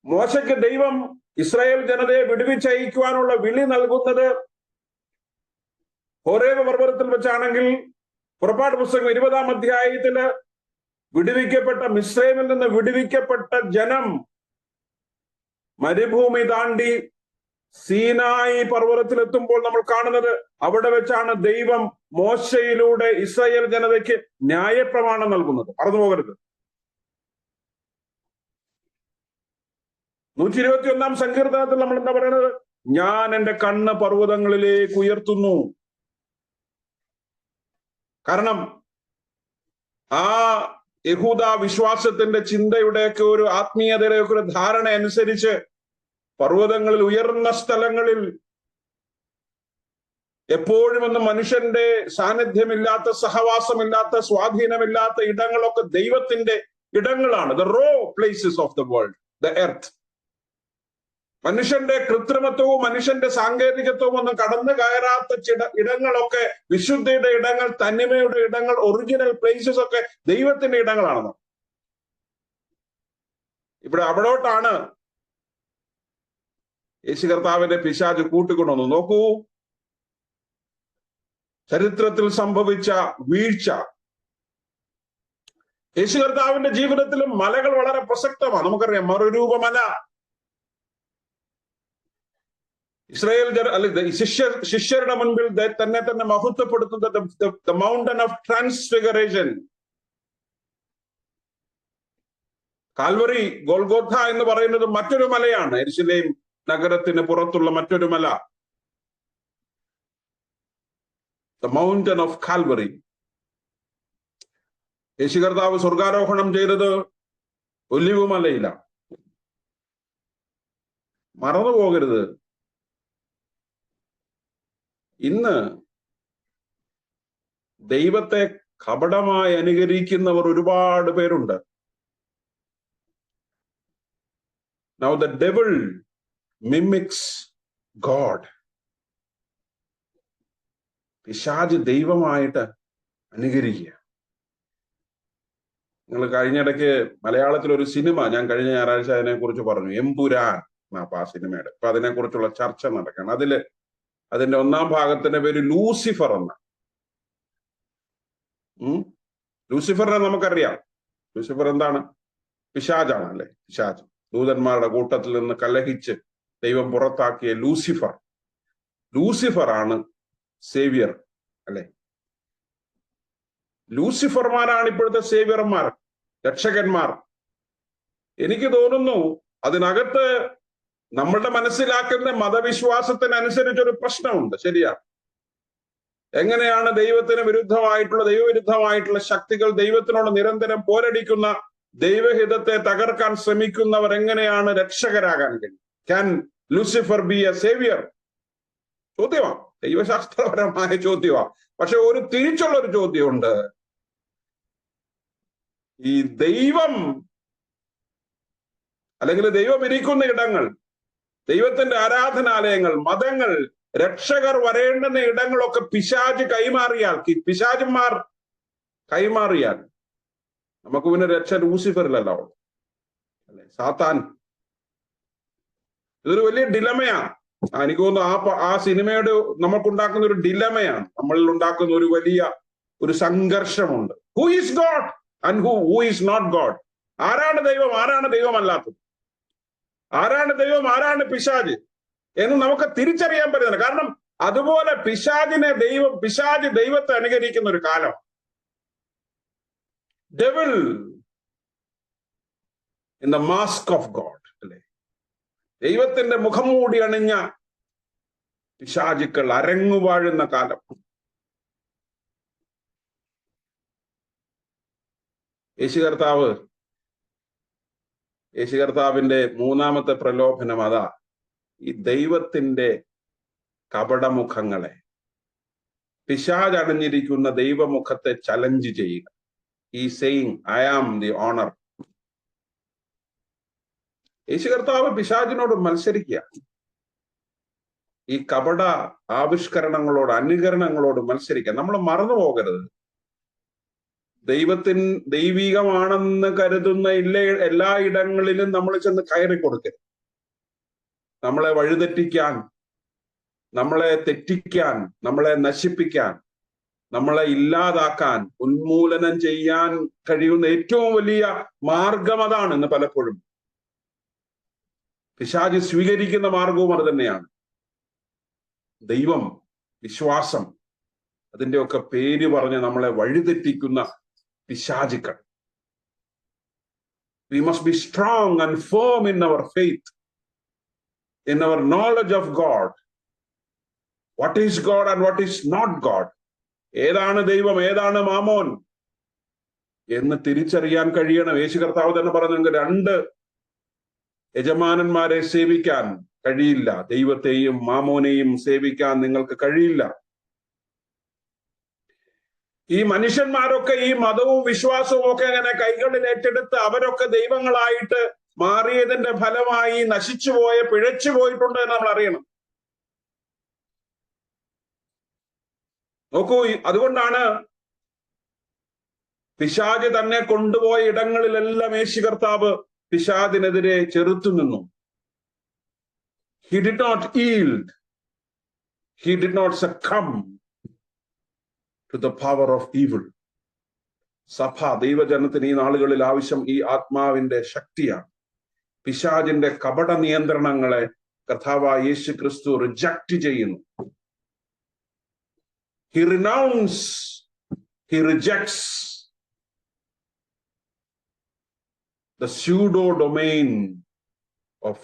മോശയ്ക്ക് ദൈവം ഇസ്രായേൽ ജനതയെ വിടുവിച്ചയക്കുവാനുള്ള വിളി നൽകുന്നത് ഹോരേബ് പർവ്വതത്തിൽ വെച്ചാണെങ്കിൽ, പുറപ്പാട് പുസ്തകം 20-ാം അധ്യായത്തില് വിടുവിക്കപ്പെട്ട, മിസ്രൈമിൽ നിന്ന് വിടുവിക്കപ്പെട്ട ജനം മരുഭൂമി താണ്ടി സീനായി പർവ്വതത്തിലെത്തുമ്പോൾ നമ്മൾ കാണുന്നത് അവിടെ വെച്ചാണ് ദൈവം മോശയിലൂടെ ഇസ്രായേൽ ജനതയ്ക്ക് ന്യായപ്രമാണം നൽകുന്നത്. മറന്നുപോകരുത്. 121-ാം സങ്കീർത്തനത്തിൽ നമ്മൾ എന്താ പറയുന്നത്? ഞാൻ എൻ്റെ കണ്ണ് പർവ്വതങ്ങളിലേക്ക് ഉയർത്തുന്നു. കാരണം ആ യഹൂദ വിശ്വാസത്തിന്റെ ചിന്തയുടെയൊക്കെ ഒരു ആത്മീയതയുടെയൊക്കെ ഒരു ധാരണ അനുസരിച്ച് പർവ്വതങ്ങളിൽ, ഉയർന്ന സ്ഥലങ്ങളിൽ എപ്പോഴും ഒന്നും മനുഷ്യന്റെ സാന്നിധ്യമില്ലാത്ത, സഹവാസമില്ലാത്ത, സ്വാധീനമില്ലാത്ത ഇടങ്ങളൊക്കെ ദൈവത്തിന്റെ ഇടങ്ങളാണ്. The raw places of the world, the earth. മനുഷ്യന്റെ കൃത്രിമത്വവും മനുഷ്യന്റെ സാങ്കേതികത്വവും ഒന്നും കടന്നു കയറാത്ത ഇടങ്ങളൊക്കെ, വിശുദ്ധിയുടെ ഇടങ്ങൾ, തനിമയുടെ ഇടങ്ങൾ, ഒറിജിനൽ പ്ലേസസ് ഒക്കെ ദൈവത്തിന്റെ ഇടങ്ങളാണ്. ഇവിടെ അവിടോട്ടാണ് യേശു കർത്താവിന്റെ പിശാച് കൂട്ടിക്കൊണ്ടുവന്നു. നോക്കൂ, ചരിത്രത്തിൽ സംഭവിച്ച വീഴ്ച. യേശു കർത്താവിന്റെ ജീവിതത്തിലും മലകൾ വളരെ പ്രസക്തമാണ്. നമുക്കറിയാം, മറുരൂപമല. ഇസ്രായേൽ ശിഷ്യരുടെ മുൻപിൽ തന്നെ മഹത്വപ്പെടുത്തുന്നത് mountain of Transfiguration. Calvary, Golgotha എന്ന് പറയുന്നത് മറ്റൊരു മലയാണ്. യെരുശലേം നഗരത്തിന് പുറത്തുള്ള മറ്റൊരു മല, the mountain of Calvary. Yeshu കർത്താവ് സ്വർഗാരോഹണം ചെയ്തത് ഒലിവ് മലയിലാണ്. മറന്നു പോകരുത്, ഇന്ന് ദൈവത്തെ കപടമായി അനുകരിക്കുന്നവർ ഒരുപാട് പേരുണ്ട്. Now the devil mimics God. പിശാച് ദൈവമായിട്ട് അനുകരിക്കുക. നിങ്ങൾ കഴിഞ്ഞിടയ്ക്ക് മലയാളത്തിൽ ഒരു സിനിമ, ഞാൻ കഴിഞ്ഞ ഞായറാഴ്ച അതിനെക്കുറിച്ച് പറഞ്ഞു, എമ്പുരാൻ അപ്പൊ ആ സിനിമയുടെ ഇപ്പൊ അതിനെക്കുറിച്ചുള്ള ചർച്ച നടക്കണം. അതിന്റെ ഒന്നാം ഭാഗത്തിന്റെ പേര് ലൂസിഫർ എന്ന. ലൂസിഫറിനെ നമുക്കറിയാം. ലൂസിഫർ എന്താണ്? പിശാചാണ് അല്ലെ? പിശാച്, ദൂതന്മാരുടെ കൂട്ടത്തിൽ നിന്ന് കലഹിച്ച് ദൈവം പുറത്താക്കിയ ലൂസിഫർ. ലൂസിഫർ ആണ് സേവിയർ അല്ലെ? ലൂസിഫർമാരാണ് ഇപ്പോഴത്തെ സേവിയർമാർ, രക്ഷകന്മാർ. എനിക്ക് തോന്നുന്നു അതിനകത്ത് നമ്മളുടെ മനസ്സിലാക്കുന്ന മതവിശ്വാസത്തിനനുസരിച്ചൊരു പ്രശ്നമുണ്ട്. ശരിയാണ്. എങ്ങനെയാണ് ദൈവവിരുദ്ധമായിട്ടുള്ള ശക്തികൾ, ദൈവത്തിനോട് നിരന്തരം പോരടിക്കുന്ന, ദൈവഹിതത്തെ തകർക്കാൻ ശ്രമിക്കുന്നവർ എങ്ങനെയാണ് രക്ഷകരാകാൻ കഴിയും? Can Lucifer be a saviour? ചോദ്യമാണ്, ദൈവശാസ്ത്രപരമായ ചോദ്യമാണ്. പക്ഷെ ഒരു തിരിച്ചുള്ള ഒരു ചോദ്യമുണ്ട്. ഈ ദൈവം അല്ലെങ്കിൽ ദൈവം ഇരിക്കുന്ന ഇടങ്ങൾ, ദൈവത്തിന്റെ ആരാധനാലയങ്ങൾ, മതങ്ങൾ, രക്ഷകർ വരേണ്ടുന്ന ഇടങ്ങളൊക്കെ പിശാച് കൈമാറിയാൽ, പിശാചന്മാർ കൈമാറിയാൽ നമുക്ക് പിന്നെ രക്ഷ ലൂസിഫറിലല്ല ഉള്ളു അല്ലെ? സാത്താൻ. ഇതൊരു വലിയ ഡിലമയാണ്. എനിക്ക് തോന്നുന്നു ആ സിനിമയുടെ നമുക്കുണ്ടാക്കുന്ന ഒരു ഡിലമയാണ്, നമ്മളിൽ ഉണ്ടാക്കുന്ന ഒരു വലിയ ഒരു സംഘർഷമുണ്ട്. Who is God and who is not God? ആരാണ് ദൈവം, ആരാണ് ദൈവമല്ലാത്തത്? ആരാണ് ദൈവം, ആരാണ് പിശാച് എന്ന് നമുക്ക് തിരിച്ചറിയാൻ പറ്റുന്നില്ല. കാരണം അതുപോലെ പിശാച് ദൈവത്തെ അനുകരിക്കുന്ന ഒരു കാലം. Devil in the mask of God അല്ലെ? ദൈവത്തിന്റെ മുഖം മൂടി അണിഞ്ഞ പിശാചുക്കൾ അരങ്ങുവാഴുന്ന കാലം. യേശു കർത്താവിന്റെ മൂന്നാമത്തെ പ്രലോഭനം അതാ, ഈ ദൈവത്തിന്റെ കപടമുഖങ്ങളെ, പിശാച് അണിഞ്ഞിരിക്കുന്ന ദൈവമുഖത്തെ ചലഞ്ച് ചെയ്യുക. ഈ saying I am the owner. Yeshu കർത്താവ് പിശാചിനോട് മത്സരിക്കുക. ഈ കപട ആവിഷ്കരണങ്ങളോട്, അനുകരണങ്ങളോട് മത്സരിക്കുക. നമ്മൾ മറന്നു പോകരുത്, ദൈവികമാണെന്ന് കരുതുന്ന എല്ലാ ഇടങ്ങളിലും നമ്മൾ ചെന്ന് കയറി കൊടുക്കരുത്. നമ്മളെ വഴിതെറ്റിക്കാൻ, നമ്മളെ തെറ്റിക്കാൻ, നമ്മളെ നശിപ്പിക്കാൻ, നമ്മളെ ഇല്ലാതാക്കാൻ, ഉന്മൂലനം ചെയ്യാൻ കഴിയുന്ന ഏറ്റവും വലിയ മാർഗം അതാണ്. ഇന്ന് പലപ്പോഴും പിശാച് സ്വീകരിക്കുന്ന മാർഗവും അത് തന്നെയാണ്. ദൈവം, വിശ്വാസം, അതിൻ്റെയൊക്കെ പേര് പറഞ്ഞ് നമ്മളെ വഴിതെറ്റിക്കുന്ന പിശാചുക്കൾ. We must be strong and firm in our faith, in our knowledge of God. What is God and what is not God? ഏതാണ് ദൈവം, ഏതാണ് മാമോൻ എന്ന് തിരിച്ചറിയാൻ കഴിയണം. യേശു കർത്താവ് തന്നെ പറഞ്ഞു, രണ്ട് യജമാനന്മാരെ സേവിക്കാൻ കഴിയില്ല, ദൈവത്തെയും മാമോനെയും സേവിക്കാൻ നിങ്ങൾക്ക് കഴിയില്ല. ഈ മനുഷ്യന്മാരൊക്കെ ഈ മതവും വിശ്വാസവും ഒക്കെ അങ്ങനെ കൈകളിൽ ഏറ്റെടുത്ത് അവരൊക്കെ ദൈവങ്ങളായിട്ട് മാറിയതിന്റെ ഫലമായി നശിച്ചുപോയ, പിഴച്ചു പോയിട്ടുണ്ട് എന്ന് നമ്മൾ അറിയണം. നോക്കൂ, അതുകൊണ്ടാണ് പിശാച് തന്നെ കൊണ്ടുപോയ ഇടങ്ങളിലെല്ലാം യേശു കർത്താവ് പിശാചിനെതിരെ ചെറുത്തു നിന്നു. He did not yield. He did not succumb to the power of evil. സഭ, ദൈവജനത്തിന് ഈ നാളുകളിൽ ആവശ്യം ഈ ആത്മാവിന്റെ ശക്തിയാണ്. പിശാചിന്റെ കപട നിയന്ത്രണങ്ങളെ കർത്താവായ യേശു ക്രിസ്തു റിജക്റ്റ് ചെയ്യുന്നു. He renounces, he rejects the pseudo domain of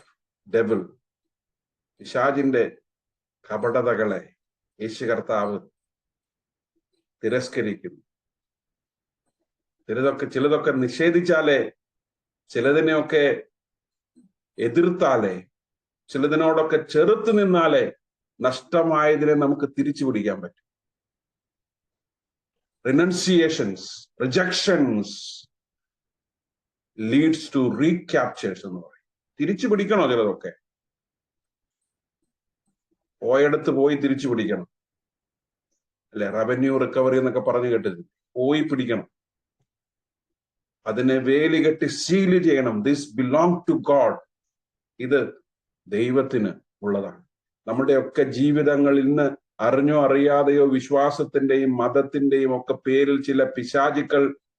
devil. പിശാചിന്റെ കപടതകളെ യേശു കർത്താവ് തിരസ്കരിക്കുന്നു. ചിലതൊക്കെ നിഷേധിച്ചാലേ, ചിലതിനെയൊക്കെ എതിർത്താലേ, ചിലതിനോടൊക്കെ ചെറുത്ത് നിന്നാലേ നഷ്ടമായതിനെ നമുക്ക് തിരിച്ചു പിടിക്കാൻ പറ്റും. Renunciations, rejections leads to recaptures എന്ന് പറയും. തിരിച്ചു പിടിക്കണോ? ചിലതൊക്കെ പോയടത്ത് പോയി തിരിച്ചു പിടിക്കണം, അല്ലെ? റവന്യൂ റിക്കവറി എന്നൊക്കെ പറഞ്ഞു കേട്ടത്. പോയി പിടിക്കണം, അതിനെ വേലി കെട്ടി സീല് ചെയ്യണം. This belong to God. ഇത് ദൈവത്തിന് ഉള്ളതാണ്. നമ്മുടെയൊക്കെ ജീവിതങ്ങളിൽ ഇന്ന് അറിഞ്ഞോ അറിയാതെയോ വിശ്വാസത്തിന്റെയും മതത്തിന്റെയും ഒക്കെ പേരിൽ ചില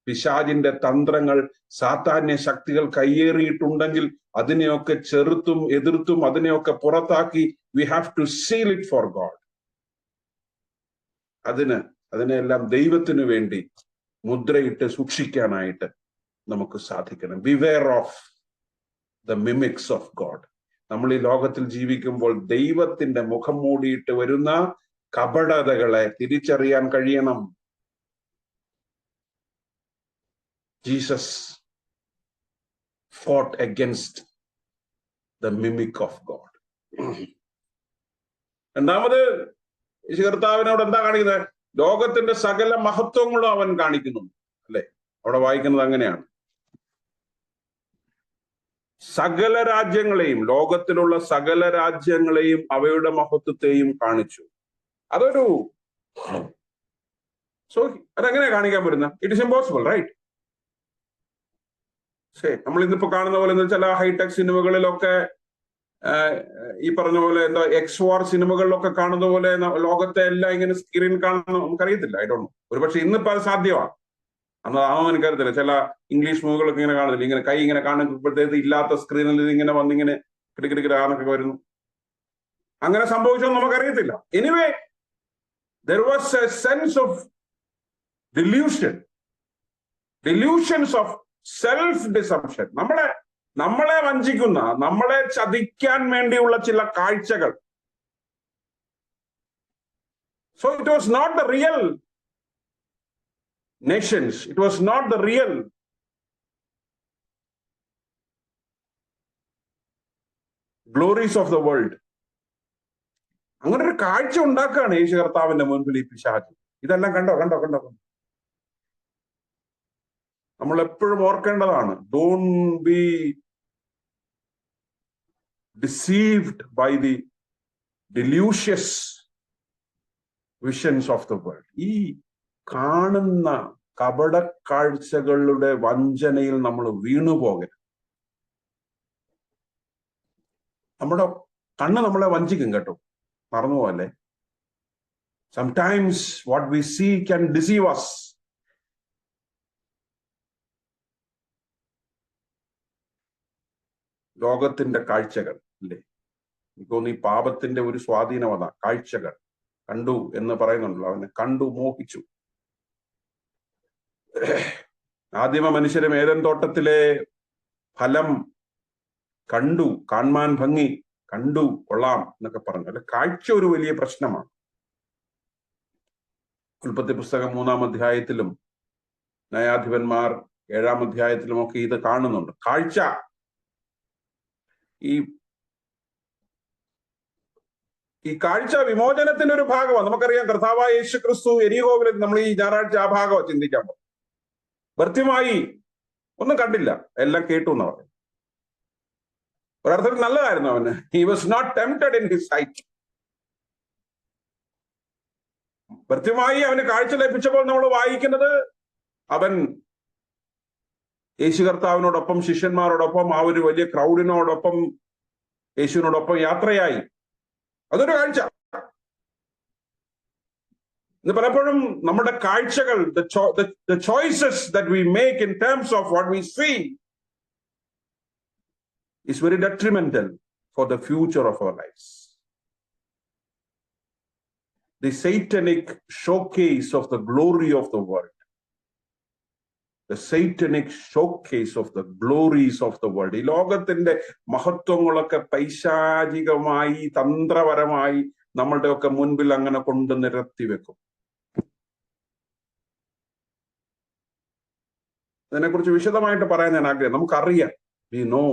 പിശാചിന്റെ തന്ത്രങ്ങൾ, സാത്താന്യ ശക്തികൾ കയ്യേറിയിട്ടുണ്ടെങ്കിൽ അതിനെയൊക്കെ ചെറുത്തും എതിർത്തും അതിനെയൊക്കെ പുറത്താക്കി we have to seal it for God. അതിനെല്ലാം ദൈവത്തിനു വേണ്ടി മുദ്രയിട്ട് സൂക്ഷിക്കാനായിട്ട് നമുക്ക് സാധിക്കണം. Beware of the mimics of God. നമ്മൾ ഈ ലോകത്തിൽ ജീവിക്കുമ്പോൾ ദൈവത്തിന്റെ മുഖം മൂടിയിട്ട് വരുന്ന കപടതകളെ തിരിച്ചറിയാൻ കഴിയണം. Jesus fought against the mimic of God. രണ്ടാമത് യേശു കർത്താവിനോട് എന്താ കാണിക്കുന്നത്? ലോകത്തിന്റെ സകല മഹത്വങ്ങളും അവൻ കാണിക്കുന്നു, അല്ലെ? അവിടെ വായിക്കുന്നത് അങ്ങനെയാണ്. സകല രാജ്യങ്ങളെയും, ലോകത്തിലുള്ള സകല രാജ്യങ്ങളെയും അവയുടെ മഹത്വത്തെയും കാണിച്ചു. അതൊരു അതെങ്ങനെയാ കാണിക്കാൻ പറ്റുന്ന? It is impossible, right? നമ്മൾ ഇന്നിപ്പോ കാണുന്ന പോലെ ചില ഹൈടെക് സിനിമകളിലൊക്കെ ഈ പറഞ്ഞ പോലെ എന്താ എക്സ് വാർ സിനിമകളിലൊക്കെ കാണുന്ന പോലെ ലോകത്തെ എല്ലാം ഇങ്ങനെ സ്ക്രീൻ കാണുന്ന നമുക്കറിയത്തില്ല. I don't know. ഒരുപക്ഷെ ഇന്നിപ്പോ അത് സാധ്യമാണ്, അതാണോ എനിക്കറിയത്തില്ല. ചില ഇംഗ്ലീഷ് മൂവികളൊക്കെ ഇങ്ങനെ കാണുന്നില്ല, ഇങ്ങനെ കൈ ഇങ്ങനെ കാണുമ്പോഴത്തേക്ക് ഇല്ലാത്ത സ്ക്രീനിൽ ഇതിങ്ങനെ വന്നിങ്ങനെ കിടക്കിടക്കിടാന്നൊക്കെ വരുന്നു. അങ്ങനെ സംഭവിച്ചോ നമുക്കറിയത്തില്ല. Anyway, there was a sense of delusions of self deception. നമ്മളെ വഞ്ചിക്കുന്ന, നമ്മളെ ചതിക്കാൻ വേണ്ടിയുള്ള ചില കാഴ്ചകൾ. So it was not the real nations, it was not the real glories of the world. അങ്ങനെ ഒരു കാഴ്ച ഉണ്ടാക്കുകയാണ് യേശു കർത്താവിന്റെ മുൻപിൽ ഈ പിശാച്. ഇതെല്ലാം കണ്ടോ? നമ്മൾ എപ്പോഴും ഓർക്കേണ്ടതാണ്. Don't be deceived by the delusious visions of the world. ഈ കാണുന്ന കപട കാഴ്ചകളുടെ വഞ്ചനയിൽ നമ്മൾ വീണുപോകരുത്. നമ്മുടെ കണ്ണ് നമ്മളെ വഞ്ചിക്കും കേട്ടോ, മറന്നുപോകല്ലേ. Sometimes what we see can deceive us. ലോകത്തിന്റെ കാഴ്ചകൾ, അല്ലേ? എനിക്ക് തോന്നുന്നു ഈ പാപത്തിന്റെ ഒരു സ്വാധീനം അതാ. കാഴ്ചകൾ കണ്ടു എന്ന് പറയുന്നുണ്ടല്ലോ, അവനെ കണ്ടു മോഹിച്ചു. ആദിമ മനുഷ്യരും ഏദൻ തോട്ടത്തിലെ ഫലം കണ്ടു, കാൺമാൻ ഭംഗി, കണ്ടു കൊള്ളാം എന്നൊക്കെ പറഞ്ഞു. അല്ലെ, കാഴ്ച ഒരു വലിയ പ്രശ്നമാണ്. ഉൽപ്പത്തി പുസ്തകം 3-ാം അധ്യായത്തിലും ന്യായാധിപന്മാർ 7-ാം അധ്യായത്തിലും ഒക്കെ ഇത് കാണുന്നുണ്ട്. കാഴ്ച. ഈ ഈ കാഴ്ച വിമോചനത്തിന്റെ ഒരു ഭാഗമാണ്. നമുക്കറിയാം കർത്താവായ യേശു ക്രിസ്തു എരിഹോവിൽ, നമ്മൾ ഈ ഞായറാഴ്ച ആ ഭാഗം ചിന്തിക്കാൻ പോകും. ഭർത്യമായി ഒന്നും കണ്ടില്ല, എല്ലാം കേട്ടു എന്ന് പറഞ്ഞു. ഒരർത്ഥത്തിൽ നല്ലതായിരുന്നു അവന്. He was not tempted in his sight. ഭർത്യമായി അവന് കാഴ്ച ലഭിച്ചപ്പോൾ നമ്മൾ വായിക്കുന്നത്, അവൻ യേശു കർത്താവിനോടൊപ്പം, ശിഷ്യന്മാരോടൊപ്പം, ആ ഒരു വലിയ ക്രൗഡിനോടൊപ്പം, യേശുവിനോടൊപ്പം യാത്രയായി. അതൊരു കാഴ്ച. ഇന്ന് പലപ്പോഴും നമ്മുടെ കാഴ്ചകൾ, the choices that we make in terms of what we see is very detrimental for the future of our lives. The satanic showcase of the glory of the world. The satanic showcase of the glories of the world. ഈ ലോകത്തിന്റെ മഹത്വങ്ങളൊക്കെ പൈശാചികമായി, തന്ത്രപരമായി നമ്മളുടെ ഒക്കെ മുൻപിൽ അങ്ങനെ കൊണ്ട് നിരത്തി വെക്കും. ഇതിനെക്കുറിച്ച് വിശദമായിട്ട് പറയാൻ ഞാൻ ആഗ്രഹം. നമുക്കറിയാം, we know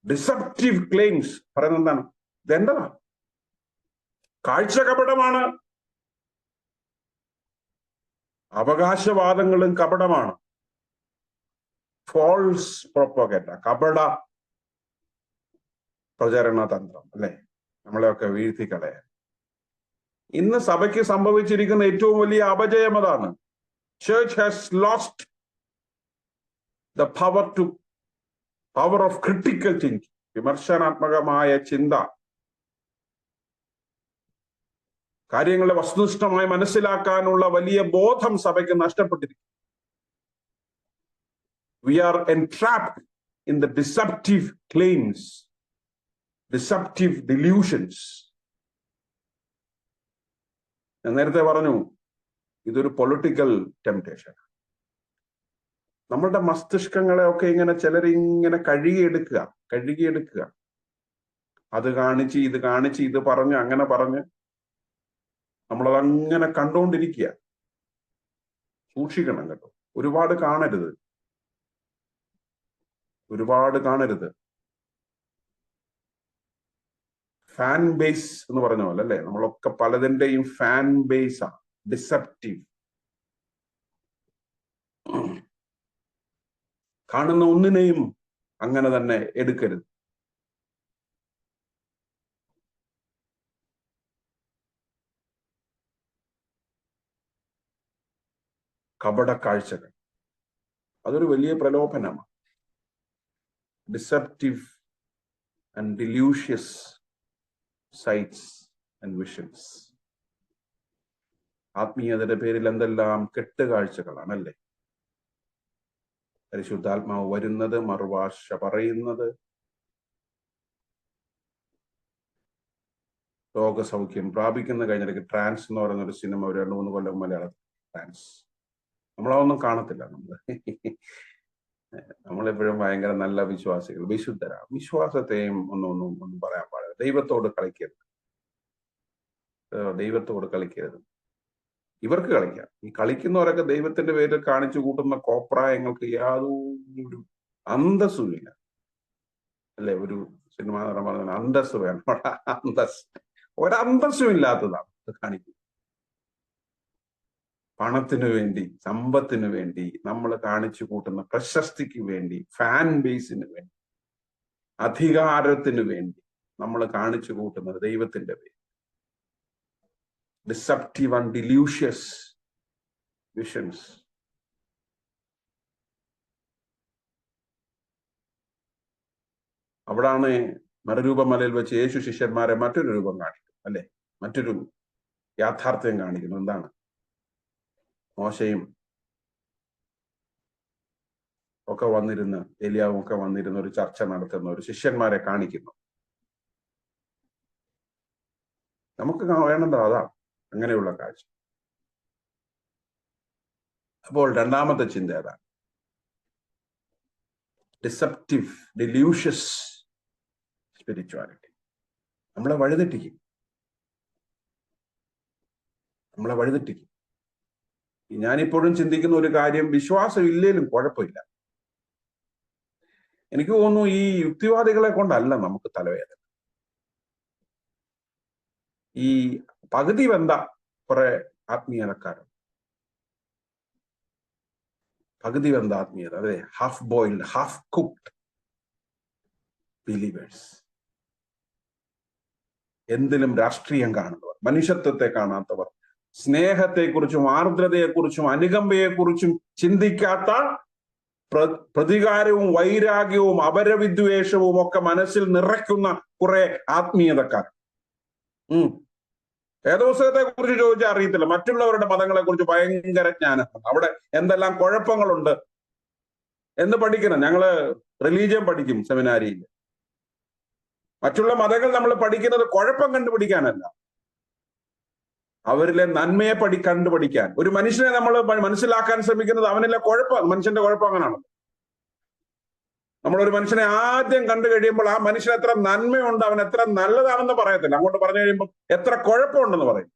deceptive claims പറയുന്നത് എന്താണ്? ഇതെന്താണ്? കാഴ്ച കപടമാണ്, അവകാശവാദങ്ങളും കപടമാണ്. ഫോൾസ് പ്രൊപ്പഗേണ്ട, കപട പ്രചരണ തന്ത്രം, അല്ലെ? നമ്മളെയൊക്കെ വീഴ്ത്തിക്കളയാൻ. ഇന്ന് സഭയ്ക്ക് സംഭവിച്ചിരിക്കുന്ന ഏറ്റവും വലിയ അപജയം അതാണ്. Church has lost the power of critical thinking, വിമർശനാത്മകമായ ചിന്ത, കാര്യങ്ങളെ വസ്തുനിഷ്ഠമായി മനസ്സിലാക്കാനുള്ള വലിയ ബോധം സഭയ്ക്ക് നഷ്ടപ്പെട്ടിരിക്കും. We are entrapped in the deceptive claims, deceptive delusions. ഞാൻ നേരത്തെ പറഞ്ഞു, ഇതൊരു പൊളിറ്റിക്കൽ ടെംപ്ടേഷൻ. നമ്മളുടെ മസ്തിഷ്കങ്ങളെ ഒക്കെ ഇങ്ങനെ ചിലരിങ്ങനെ കഴുകിയെടുക്കുക. അത് കാണിച്ച്, ഇത് കാണിച്ച്, ഇത് പറഞ്ഞ്, അങ്ങനെ പറഞ്ഞ് നമ്മളതങ്ങനെ കണ്ടുകൊണ്ടിരിക്കുക. സൂക്ഷിക്കണം കേട്ടോ, ഒരുപാട് കാണരുത്. ഫാൻ ബേസ് എന്ന് പറഞ്ഞ പോലെ, അല്ലെ? നമ്മളൊക്കെ പലതിന്റെയും ഫാൻ ബേസാ, ഡിസെപ്റ്റീവ്. കാണുന്ന ഒന്നിനെയും അങ്ങനെ തന്നെ എടുക്കരുത്. കപട കാഴ്ചകൾ, അതൊരു വലിയ പ്രലോഭനമാണ്. Deceptive and delusious sights and visions. ആത്മീയതയുടെ പേരിൽ എന്തെല്ലാം കെട്ടുകാഴ്ചകളാണ്, അല്ലേ? പരിശുദ്ധാത്മാവ് വരുന്നത്, മറുഭാഷ പറയുന്നത്, രോഗസൗഖ്യം പ്രാപിക്കുന്ന. കഴിഞ്ഞിടയ്ക്ക് ട്രാൻസ് എന്ന് പറയുന്ന ഒരു സിനിമ ഒരു 2-3 കൊല്ലം മലയാളത്തിൽ, ട്രാൻസ്. നമ്മളതൊന്നും കാണത്തില്ല. നമ്മളെപ്പോഴും ഭയങ്കര നല്ല വിശ്വാസികൾ, വിശുദ്ധരാണ്. വിശ്വാസത്തെയും ഒന്നും പറയാൻ പാടില്ല. ദൈവത്തോട് കളിക്കരുത്. ഇവർക്ക് കളിക്കാം. ഈ കളിക്കുന്നവരൊക്കെ ദൈവത്തിന്റെ പേരിൽ കാണിച്ചു കൂട്ടുന്ന കോപ്രായങ്ങൾക്ക് യാതൊരു അന്തസ്സുമില്ല, അല്ലെ? ഒരു സിനിമ നടൻ പറഞ്ഞ അന്തസ് വേണം. ഒരന്തസ്സും ഇല്ലാത്തതാണ് കാണിക്കുന്നത്. പണത്തിനു വേണ്ടി, സമ്പത്തിനു വേണ്ടി, നമ്മൾ കാണിച്ചു കൂട്ടുന്ന പ്രശസ്തിക്ക് വേണ്ടി, ഫാൻ ബേസിന് വേണ്ടി, അധികാരത്തിന് വേണ്ടി നമ്മൾ കാണിച്ചു കൂട്ടുന്നത് ദൈവത്തിന്റെ പേര്. Deceptive and delusious visions. അവിടാണ് മറുരൂപമലയിൽ വെച്ച് യേശു ശിഷ്യന്മാരെ മറ്റൊരു രൂപം കാണിക്കും, അല്ലെ? മറ്റൊരു യാഥാർത്ഥ്യം കാണിക്കുന്നു. എന്താണ്? മോശയും ഒക്കെ വന്നിരുന്ന്, ഏലിയാവും ഒക്കെ വന്നിരുന്ന ഒരു ചർച്ച നടത്തുന്ന ഒരു ശിഷ്യന്മാരെ കാണിക്കുന്നു. നമുക്ക് വേണ്ടത് അതാണ്, അങ്ങനെയുള്ള കാഴ്ച. അപ്പോൾ രണ്ടാമത്തെ ചിന്ത ഏതാണ്? Deceptive, delusious spirituality. നമ്മളെ വഴിതെറ്റിക്കും. ഞാനിപ്പോഴും ചിന്തിക്കുന്ന ഒരു കാര്യം, വിശ്വാസം ഇല്ലേലും കുഴപ്പമില്ല. എനിക്ക് തോന്നുന്നു ഈ യുക്തിവാദികളെ കൊണ്ടല്ല നമുക്ക് തലവേദന. ഈ പകുതി വെന്ത കുറെ ആത്മീയതക്കാരുണ്ട്. പകുതി വെന്ത ആത്മീയത, അതെ, half boiled, half cooked believers. എന്തിലും രാഷ്ട്രീയം കാണുന്നവർ, മനുഷ്യത്വത്തെ കാണാത്തവർ, സ്നേഹത്തെക്കുറിച്ചും ആർദ്രതയെക്കുറിച്ചും അനുകമ്പയെക്കുറിച്ചും ചിന്തിക്കാത്ത, പ്രതികാരവും വൈരാഗ്യവും അപരവിദ്വേഷവും ഒക്കെ മനസ്സിൽ നിറയ്ക്കുന്ന കുറെ ആത്മീയതക്കാർ. വേദപുസ്തകത്തെ കുറിച്ച് ചോദിച്ചാൽ അറിയത്തില്ല, മറ്റുള്ളവരുടെ മതങ്ങളെ കുറിച്ച് ഭയങ്കര ജ്ഞാനമാണ്. അവിടെ എന്തെല്ലാം കുഴപ്പങ്ങളുണ്ട് എന്ന് പഠിക്കണം. ഞങ്ങള് റിലീജിയൻ പഠിക്കും സെമിനാരിയിൽ. മറ്റുള്ള മതങ്ങൾ നമ്മൾ പഠിക്കുന്നത് കുഴപ്പം കണ്ടുപിടിക്കാനല്ല, അവരിലെ നന്മയെ കണ്ടുപിടിക്കാൻ. ഒരു മനുഷ്യനെ നമ്മൾ മനസ്സിലാക്കാൻ ശ്രമിക്കുന്നത് അവനിലെ കുഴപ്പം, മനുഷ്യന്റെ കുഴപ്പം അങ്ങനെയാണ്. നമ്മളൊരു മനുഷ്യനെ ആദ്യം കണ്ടു കഴിയുമ്പോൾ ആ മനുഷ്യൻ എത്ര നന്മയുണ്ട്, അവൻ എത്ര നല്ലതാണെന്ന് പറയത്തില്ല. അങ്ങോട്ട് പറഞ്ഞു കഴിയുമ്പോൾ എത്ര കുഴപ്പമുണ്ടെന്ന് പറയും.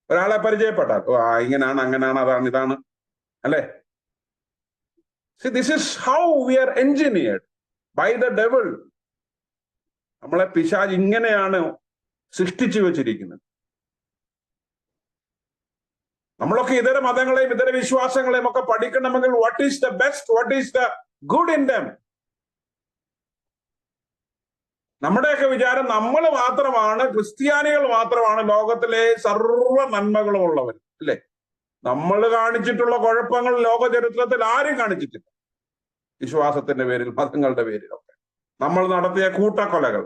ഒരാളെ പരിചയപ്പെട്ടാൽ ഇങ്ങനെയാണ്, അങ്ങനെയാണ്, അതാണ്, ഇതാണ്, അല്ലെ? See, this is how we are engineered by the devil. നമ്മളെ പിശാച് ഇങ്ങനെയാണ് സൃഷ്ടിച്ചു വെച്ചിരിക്കുന്നത്. നമ്മളൊക്കെ ഇതര മതങ്ങളെയും ഇതര വിശ്വാസങ്ങളെയും ഒക്കെ പഠിക്കണമെങ്കിൽ what is the best, what is the good in them? നമ്മുടെയൊക്കെ വിചാരം നമ്മൾ മാത്രമാണ്, ക്രിസ്ത്യാനികൾ മാത്രമാണ് ലോകത്തിലെ സർവ്വ നന്മകളും ഉള്ളവർ, അല്ലെ? നമ്മൾ കാണിച്ചിട്ടുള്ള കുഴപ്പങ്ങൾ ലോക ചരിത്രത്തിൽ ആരും കാണിച്ചിട്ടില്ല. വിശ്വാസത്തിന്റെ പേരിൽ, മതങ്ങളുടെ പേരിലൊക്കെ നമ്മൾ നടത്തിയ കൂട്ടക്കൊലകൾ,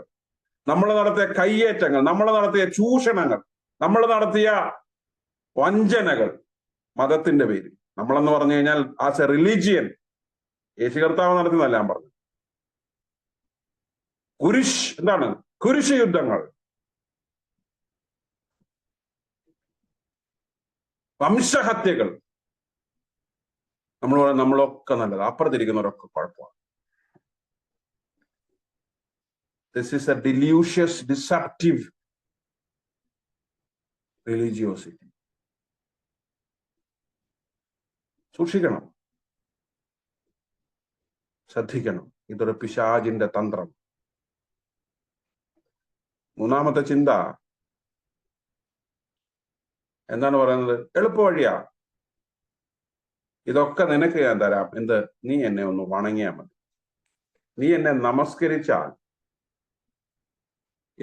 നമ്മൾ നടത്തിയ കയ്യേറ്റങ്ങൾ, നമ്മൾ നടത്തിയ ചൂഷണങ്ങൾ, നമ്മൾ നടത്തിയ വഞ്ചനകൾ മതത്തിന്റെ പേരിൽ. നമ്മളെന്ന് പറഞ്ഞു കഴിഞ്ഞാൽ ആസ് എ റിലീജിയൻ യേശു കർത്താവ് നടത്തുന്നതല്ല ഞാൻ പറഞ്ഞു. എന്താണ് കുരിശ് യുദ്ധങ്ങൾ, വംശഹത്യകൾ. നമ്മളൊക്കെ നല്ലത്, അപ്പുറത്തിരിക്കുന്നവരൊക്കെ കുഴപ്പമാണ്. This is A delusious, deceptive religiosity. സൂക്ഷിക്കണം, ശ്രദ്ധിക്കണം. ഇതൊരു പിശാചിന്റെ തന്ത്രം. മൂന്നാമത്തെ ചിന്ത എന്താണ് പറയുന്നത്? എളുപ്പ വഴിയാ, ഇതൊക്കെ നിനക്ക് ഞാൻ തരാം. എന്ത്? നീ എന്നെ ഒന്ന് വണങ്ങിയാൽ മതി, നീ എന്നെ നമസ്കരിച്ചാൽ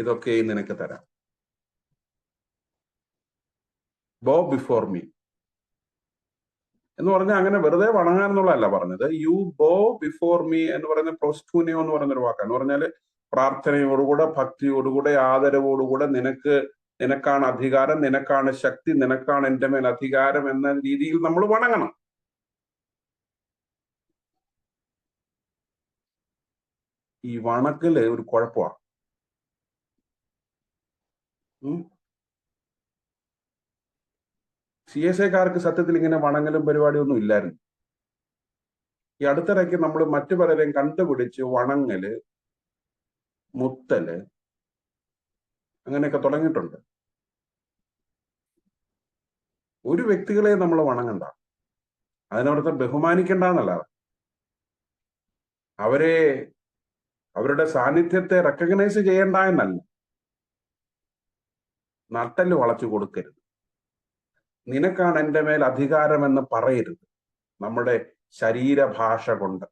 ഇതൊക്കെ നിനക്ക് തരാം. ബോ ബിഫോർ മീ എന്ന് പറഞ്ഞാൽ അങ്ങനെ വെറുതെ വണങ്ങാൻ എന്നുള്ളതല്ല പറഞ്ഞത്. യു ബോ ബിഫോർ മീ എന്ന് പറയുന്ന പ്രൊസ്കൂനിയോ എന്ന് പറയുന്നൊരു വാക്കാണ്. പറഞ്ഞാല് പ്രാർത്ഥനയോടുകൂടെ, ഭക്തിയോടുകൂടെ, ആദരവോടുകൂടെ നിനക്കാണ് അധികാരം, നിനക്കാണ് ശക്തി, നിനക്കാണ് എൻ്റെ മേൽ അധികാരം എന്ന രീതിയിൽ നമ്മൾ വണങ്ങണം. ഈ വണക്കല് ഒരു കുഴപ്പമാണ്. CSIക്കാർക്ക് സത്യത്തിൽ ഇങ്ങനെ വണങ്ങലും പരിപാടിയൊന്നും ഇല്ലായിരുന്നു. ഈ അടുത്തിടയ്ക്ക് നമ്മൾ മറ്റു പലരെയും കണ്ടുപിടിച്ച് വണങ്ങല്, മുത്തല്, അങ്ങനെയൊക്കെ തുടങ്ങിയിട്ടുണ്ട്. ഒരു വ്യക്തികളെ നമ്മൾ വണങ്ങണ്ട, അതിനർത്ഥം ബഹുമാനിക്കണ്ടെന്നല്ല, അവരുടെ സാന്നിധ്യത്തെ റെക്കഗ്നൈസ് ചെയ്യണ്ട എന്നല്ല. നട്ടല് വളച്ചു കൊടുക്കരുത്. നിനക്കാണ് എൻ്റെ മേൽ അധികാരമെന്ന് പറയരുത്. നമ്മുടെ ശരീരഭാഷ കൊണ്ട്.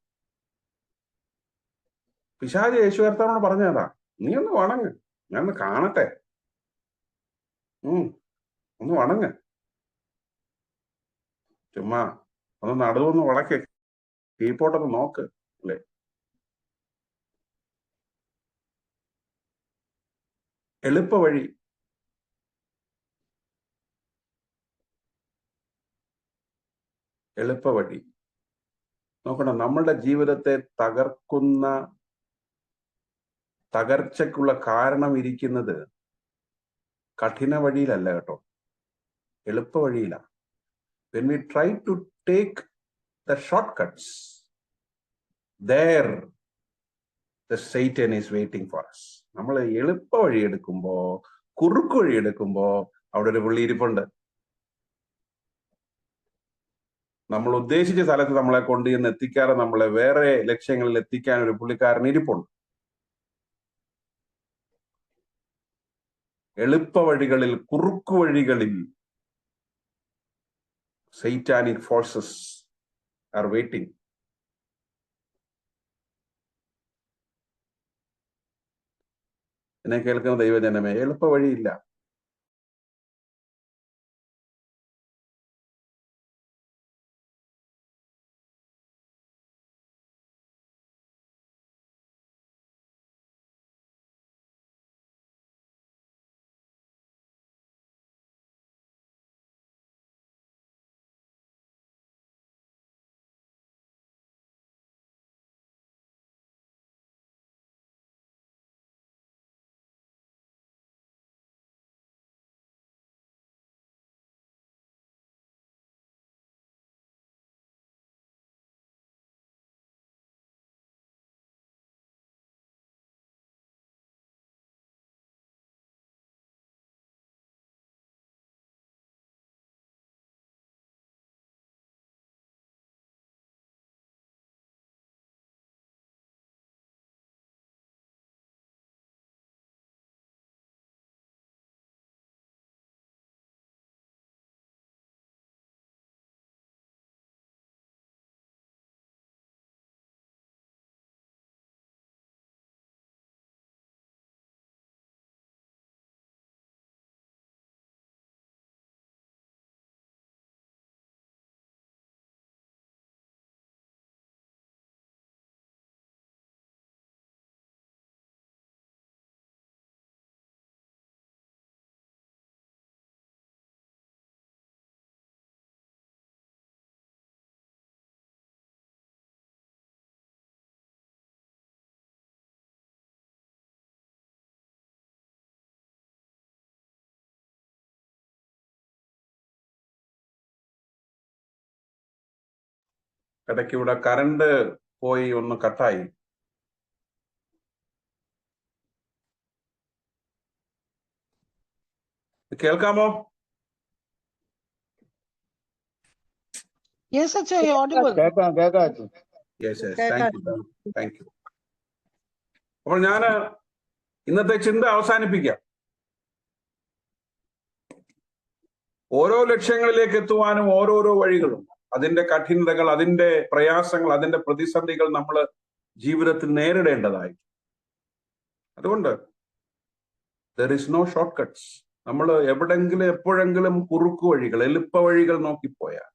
പിശാച് യേശു കർത്താവിനോട് പറഞ്ഞതാ, നീ ഒന്ന് വണങ്ങ്, ഞാനൊന്ന് കാണട്ടെ, ഒന്ന് വണങ്ങ്, ചുമ്മാ ഒന്ന് നടുവൊന്ന് വളക്ക്, കീഴ്പോട്ടൊന്ന് നോക്ക്, അല്ലേ? എളുപ്പ വഴി. എളുപ്പവഴി നോക്കണം. നമ്മളുടെ ജീവിതത്തെ തകർച്ചയ്ക്കുള്ള കാരണം ഇരിക്കുന്നത് കഠിന വഴിയിലല്ല കേട്ടോ, എളുപ്പ വഴിയിലാണ്. When we try to take the shortcuts, there the Satan is waiting for us. നമ്മൾ എളുപ്പ വഴി എടുക്കുമ്പോ, കുറുക്കു വഴി എടുക്കുമ്പോ അവിടെ ഒരു പുള്ളി ഇരിപ്പുണ്ട്. നമ്മൾ ഉദ്ദേശിച്ച സ്ഥലത്ത് നമ്മളെ കൊണ്ടുചെന്ന് എത്തിക്കാതെ നമ്മളെ വേറെ ലക്ഷ്യങ്ങളിൽ എത്തിക്കാൻ ഒരു പുള്ളിക്കാരൻ ഇരിപ്പുണ്ട്. എളുപ്പ വഴികളിൽ, കുറുക്കു വഴികളിൽ സൈറ്റാനിക് ഫോഴ്സസ് ആർ വെയിറ്റിംഗ്. എന്നെ കേൾക്കുന്ന ദൈവജനമേ, എളുപ്പ വഴിയില്ല. ഇടയ്ക്ക് ഇവിടെ കറണ്ട് പോയി ഒന്ന് കട്ടായി. കേൾക്കാമോ? Yes, Acha, you're audible. Yes, thank you. അപ്പോൾ ഞാൻ ഇന്നത്തെ ചിന്ത അവസാനിപ്പിക്കാം. ഓരോ ലക്ഷ്യങ്ങളിലേക്ക് എത്തുവാനും ഓരോരോ വഴികളുണ്ട്. അതിന്റെ കഠിനതകൾ, അതിന്റെ പ്രയാസങ്ങൾ, അതിന്റെ പ്രതിസന്ധികൾ നമ്മൾ ജീവിതത്തിൽ നേരിടേണ്ടതായി. അതുകൊണ്ട് there is no shortcuts. നമ്മൾ എവിടെങ്കിലും എപ്പോഴെങ്കിലും കുറുക്കു വഴികൾ, എളുപ്പ വഴികൾ നോക്കിപ്പോയാൽ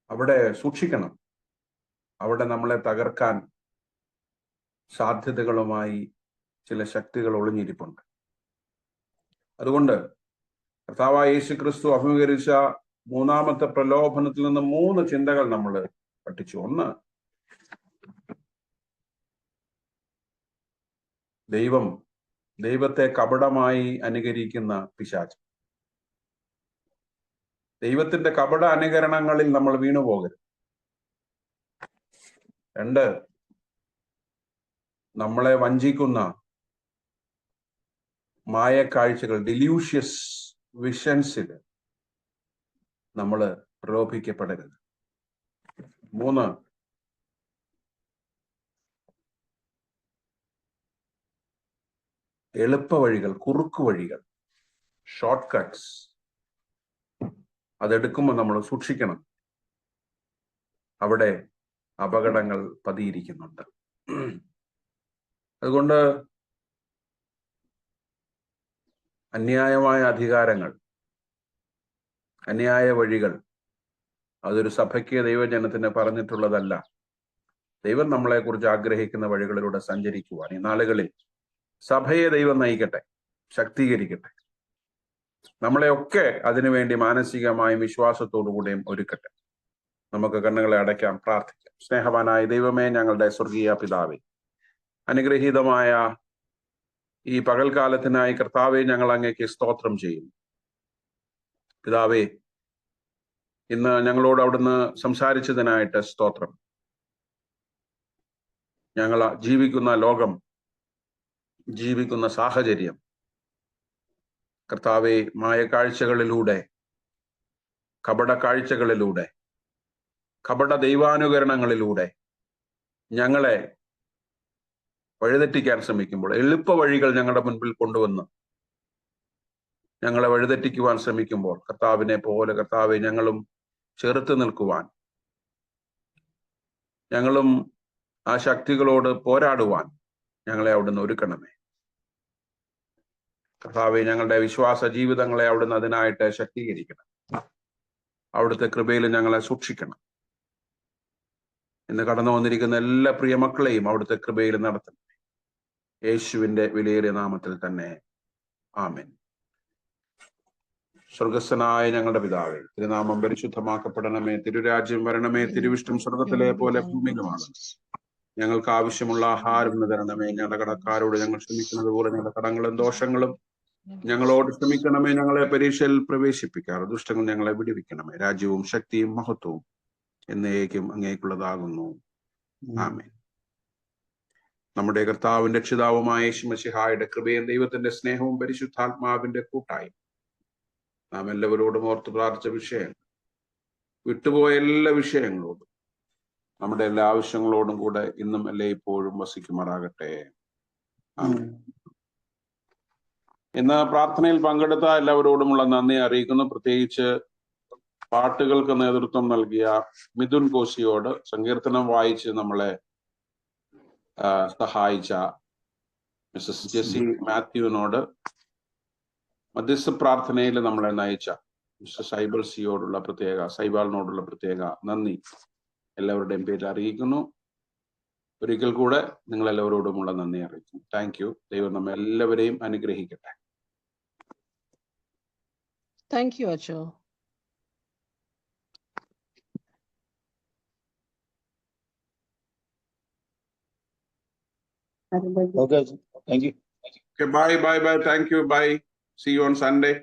അവിടെ സൂക്ഷിക്കണം. അവിടെ നമ്മളെ തകർക്കാൻ സാധ്യതകളുമായി ചില ശക്തികൾ ഒളിഞ്ഞിരിപ്പുണ്ട്. അതുകൊണ്ട് കർത്താവായ യേശുക്രിസ്തു അഭിമുഖീകരിച്ച മൂന്നാമത്തെ പ്രലോഭനത്തിൽ നിന്ന് 3 ചിന്തകൾ നമ്മൾ പഠിച്ചു. ഒന്ന്, ദൈവത്തെ കപടമായി അനുകരിക്കുന്ന പിശാച്. ദൈവത്തിന്റെ കപട അനുകരണങ്ങളിൽ നമ്മൾ വീണുപോകരുത്. 2, നമ്മളെ വഞ്ചിക്കുന്ന മായക്കാഴ്ചകൾ, ഡിലൂഷ്യസ് വിഷൻസിൽ നമ്മൾ പ്രലോഭിക്കപ്പെടരുത്. 3, എളുപ്പ വഴികൾ, കുറുക്കു വഴികൾ, ഷോർട്ട് കട്ട്സ്, അതെടുക്കുമ്പോൾ നമ്മൾ സൂക്ഷിക്കണം. അവിടെ അപകടങ്ങൾ പതിയിരിക്കുന്നുണ്ട്. അതുകൊണ്ട് അന്യായമായ അധികാരങ്ങൾ, അന്യായ വഴികൾ, അതൊരു സഭയ്ക്ക്, ദൈവജനത്തിന് പറഞ്ഞിട്ടുള്ളതല്ല. ദൈവം നമ്മളെക്കുറിച്ച് ആഗ്രഹിക്കുന്ന വഴികളിലൂടെ സഞ്ചരിക്കുവാൻ ഈ നാളുകളിൽ സഭയെ ദൈവം നയിക്കട്ടെ, ശക്തീകരിക്കട്ടെ. നമ്മളെയൊക്കെ അതിനുവേണ്ടി മാനസികമായും വിശ്വാസത്തോടുകൂടെയും ഒരുക്കട്ടെ. നമുക്ക് കണ്ണുകളെ അടയ്ക്കാം, പ്രാർത്ഥിക്കാം. സ്നേഹവാനായ ദൈവമേ, ഞങ്ങളുടെ സ്വർഗീയ പിതാവേ, അനുഗ്രഹീതമായ ഈ പകൽക്കാലത്തിനായി കർത്താവെ ഞങ്ങൾ അങ്ങേക്ക് സ്തോത്രം ചെയ്യുന്നു. പിതാവേ, ഇന്ന് ഞങ്ങളോട് അവിടുന്ന് സംസാരിച്ചതിനായിട്ട് സ്തോത്രം. ഞങ്ങൾ ജീവിക്കുന്ന ലോകം, ജീവിക്കുന്ന സാഹചര്യം കർത്താവെ മായക്കാഴ്ചകളിലൂടെ കപട കാഴ്ചകളിലൂടെ, കപട ദൈവാനുകരണങ്ങളിലൂടെ ഞങ്ങളെ വഴിതെറ്റിക്കാൻ ശ്രമിക്കുമ്പോൾ, എളുപ്പ വഴികൾ ഞങ്ങളുടെ മുൻപിൽ കൊണ്ടുവന്ന് ഞങ്ങളെ വഴിതെറ്റിക്കുവാൻ ശ്രമിക്കുമ്പോൾ, കർത്താവിനെ പോലെ കർത്താവെ ഞങ്ങളും ചെറുത്ത് നിൽക്കുവാൻ, ഞങ്ങളും ആ ശക്തികളോട് പോരാടുവാൻ ഞങ്ങളെ അവിടുന്ന് ഒരുക്കണമേ. കർത്താവെ, ഞങ്ങളുടെ വിശ്വാസ ജീവിതങ്ങളെ അവിടുന്ന് അതിനായിട്ട് ശക്തീകരിക്കണം. അവിടുത്തെ കൃപയിൽ ഞങ്ങളെ സൂക്ഷിക്കണം. ഇന്ന് കടന്നു വന്നിരിക്കുന്ന എല്ലാ പ്രിയ മക്കളെയും അവിടുത്തെ കൃപയിൽ നടത്തണം. യേശുവിന്റെ വിലയേറിയ നാമത്തിൽ തന്നെ ആമേൻ. സ്വർഗസ്ഥനായ ഞങ്ങളുടെ പിതാവേ, തിരുനാമം പരിശുദ്ധമാക്കപ്പെടണമേ. തിരുരാജ്യം വരണമേ. തിരുവിഷ്ടം സ്വർഗത്തിലെ പോലെ ഭൂമിയിലുമാണ്. ഞങ്ങൾക്ക് ആവശ്യമുള്ള ആഹാരം തരണമേ. ഞങ്ങളുടെ കടക്കാരോട് ഞങ്ങൾ ക്ഷമിക്കുന്നത് പോലെ ഞങ്ങളുടെ കടങ്ങളും ദോഷങ്ങളും ഞങ്ങളോട് ക്ഷമിക്കണമേ. ഞങ്ങളെ പരീക്ഷയിൽ പ്രവേശിപ്പിക്കാറ് ദുഷ്ടങ്ങൾ ഞങ്ങളെ വിടുവിക്കണമേ. രാജ്യവും ശക്തിയും മഹത്വവും എന്നേക്കും അങ്ങേക്കുള്ളതാകുന്നു. ആമേൻ. നമ്മുടെ കർത്താവിന്റെ രക്ഷിതാവുമായ യേശു മശിഹായുടെ കൃപയും ദൈവത്തിന്റെ സ്നേഹവും പരിശുദ്ധാത്മാവിന്റെ കൂട്ടായി നാം എല്ലാവരോടും ഓർത്ത് പ്രാർത്ഥിച്ച വിഷയങ്ങൾ, വിട്ടുപോയ എല്ലാ വിഷയങ്ങളോടും നമ്മുടെ എല്ലാ ആവശ്യങ്ങളോടും കൂടെ ഇന്നും എല്ലായ്പ്പോഴും വസിക്കുമാറാകട്ടെ. ആമേൻ. ഇന്ന് പ്രാർത്ഥനയിൽ പങ്കെടുത്ത എല്ലാവരോടുമുള്ള നന്ദി അറിയിക്കുന്നു. പ്രത്യേകിച്ച് പാട്ടുകൾക്ക് നേതൃത്വം നൽകിയ മിഥുൻ കോശിയോട്, സങ്കീർത്തനം വായിച്ച് നമ്മളെ സഹായിച്ച മിസ്സസ് ജെസി മാത്യുവിനോട്, മധ്യസ്ഥ പ്രാർത്ഥനയിൽ നമ്മളെ നയിച്ച മിസ്റ്റർ സൈബാളിനോടുള്ള പ്രത്യേക നന്ദി എല്ലാവരുടെയും പേരിൽ അറിയിക്കുന്നു. ഒരിക്കൽ കൂടെ നിങ്ങൾ എല്ലാവരോടുമുള്ള നന്ദി അറിയിക്കുന്നു. Thank you. ദൈവം നമ്മെ എല്ലാവരെയും അനുഗ്രഹിക്കട്ടെ. Thank you, Acho. Okay, thank you. Okay, bye. Thank you. Bye. See you on Sunday.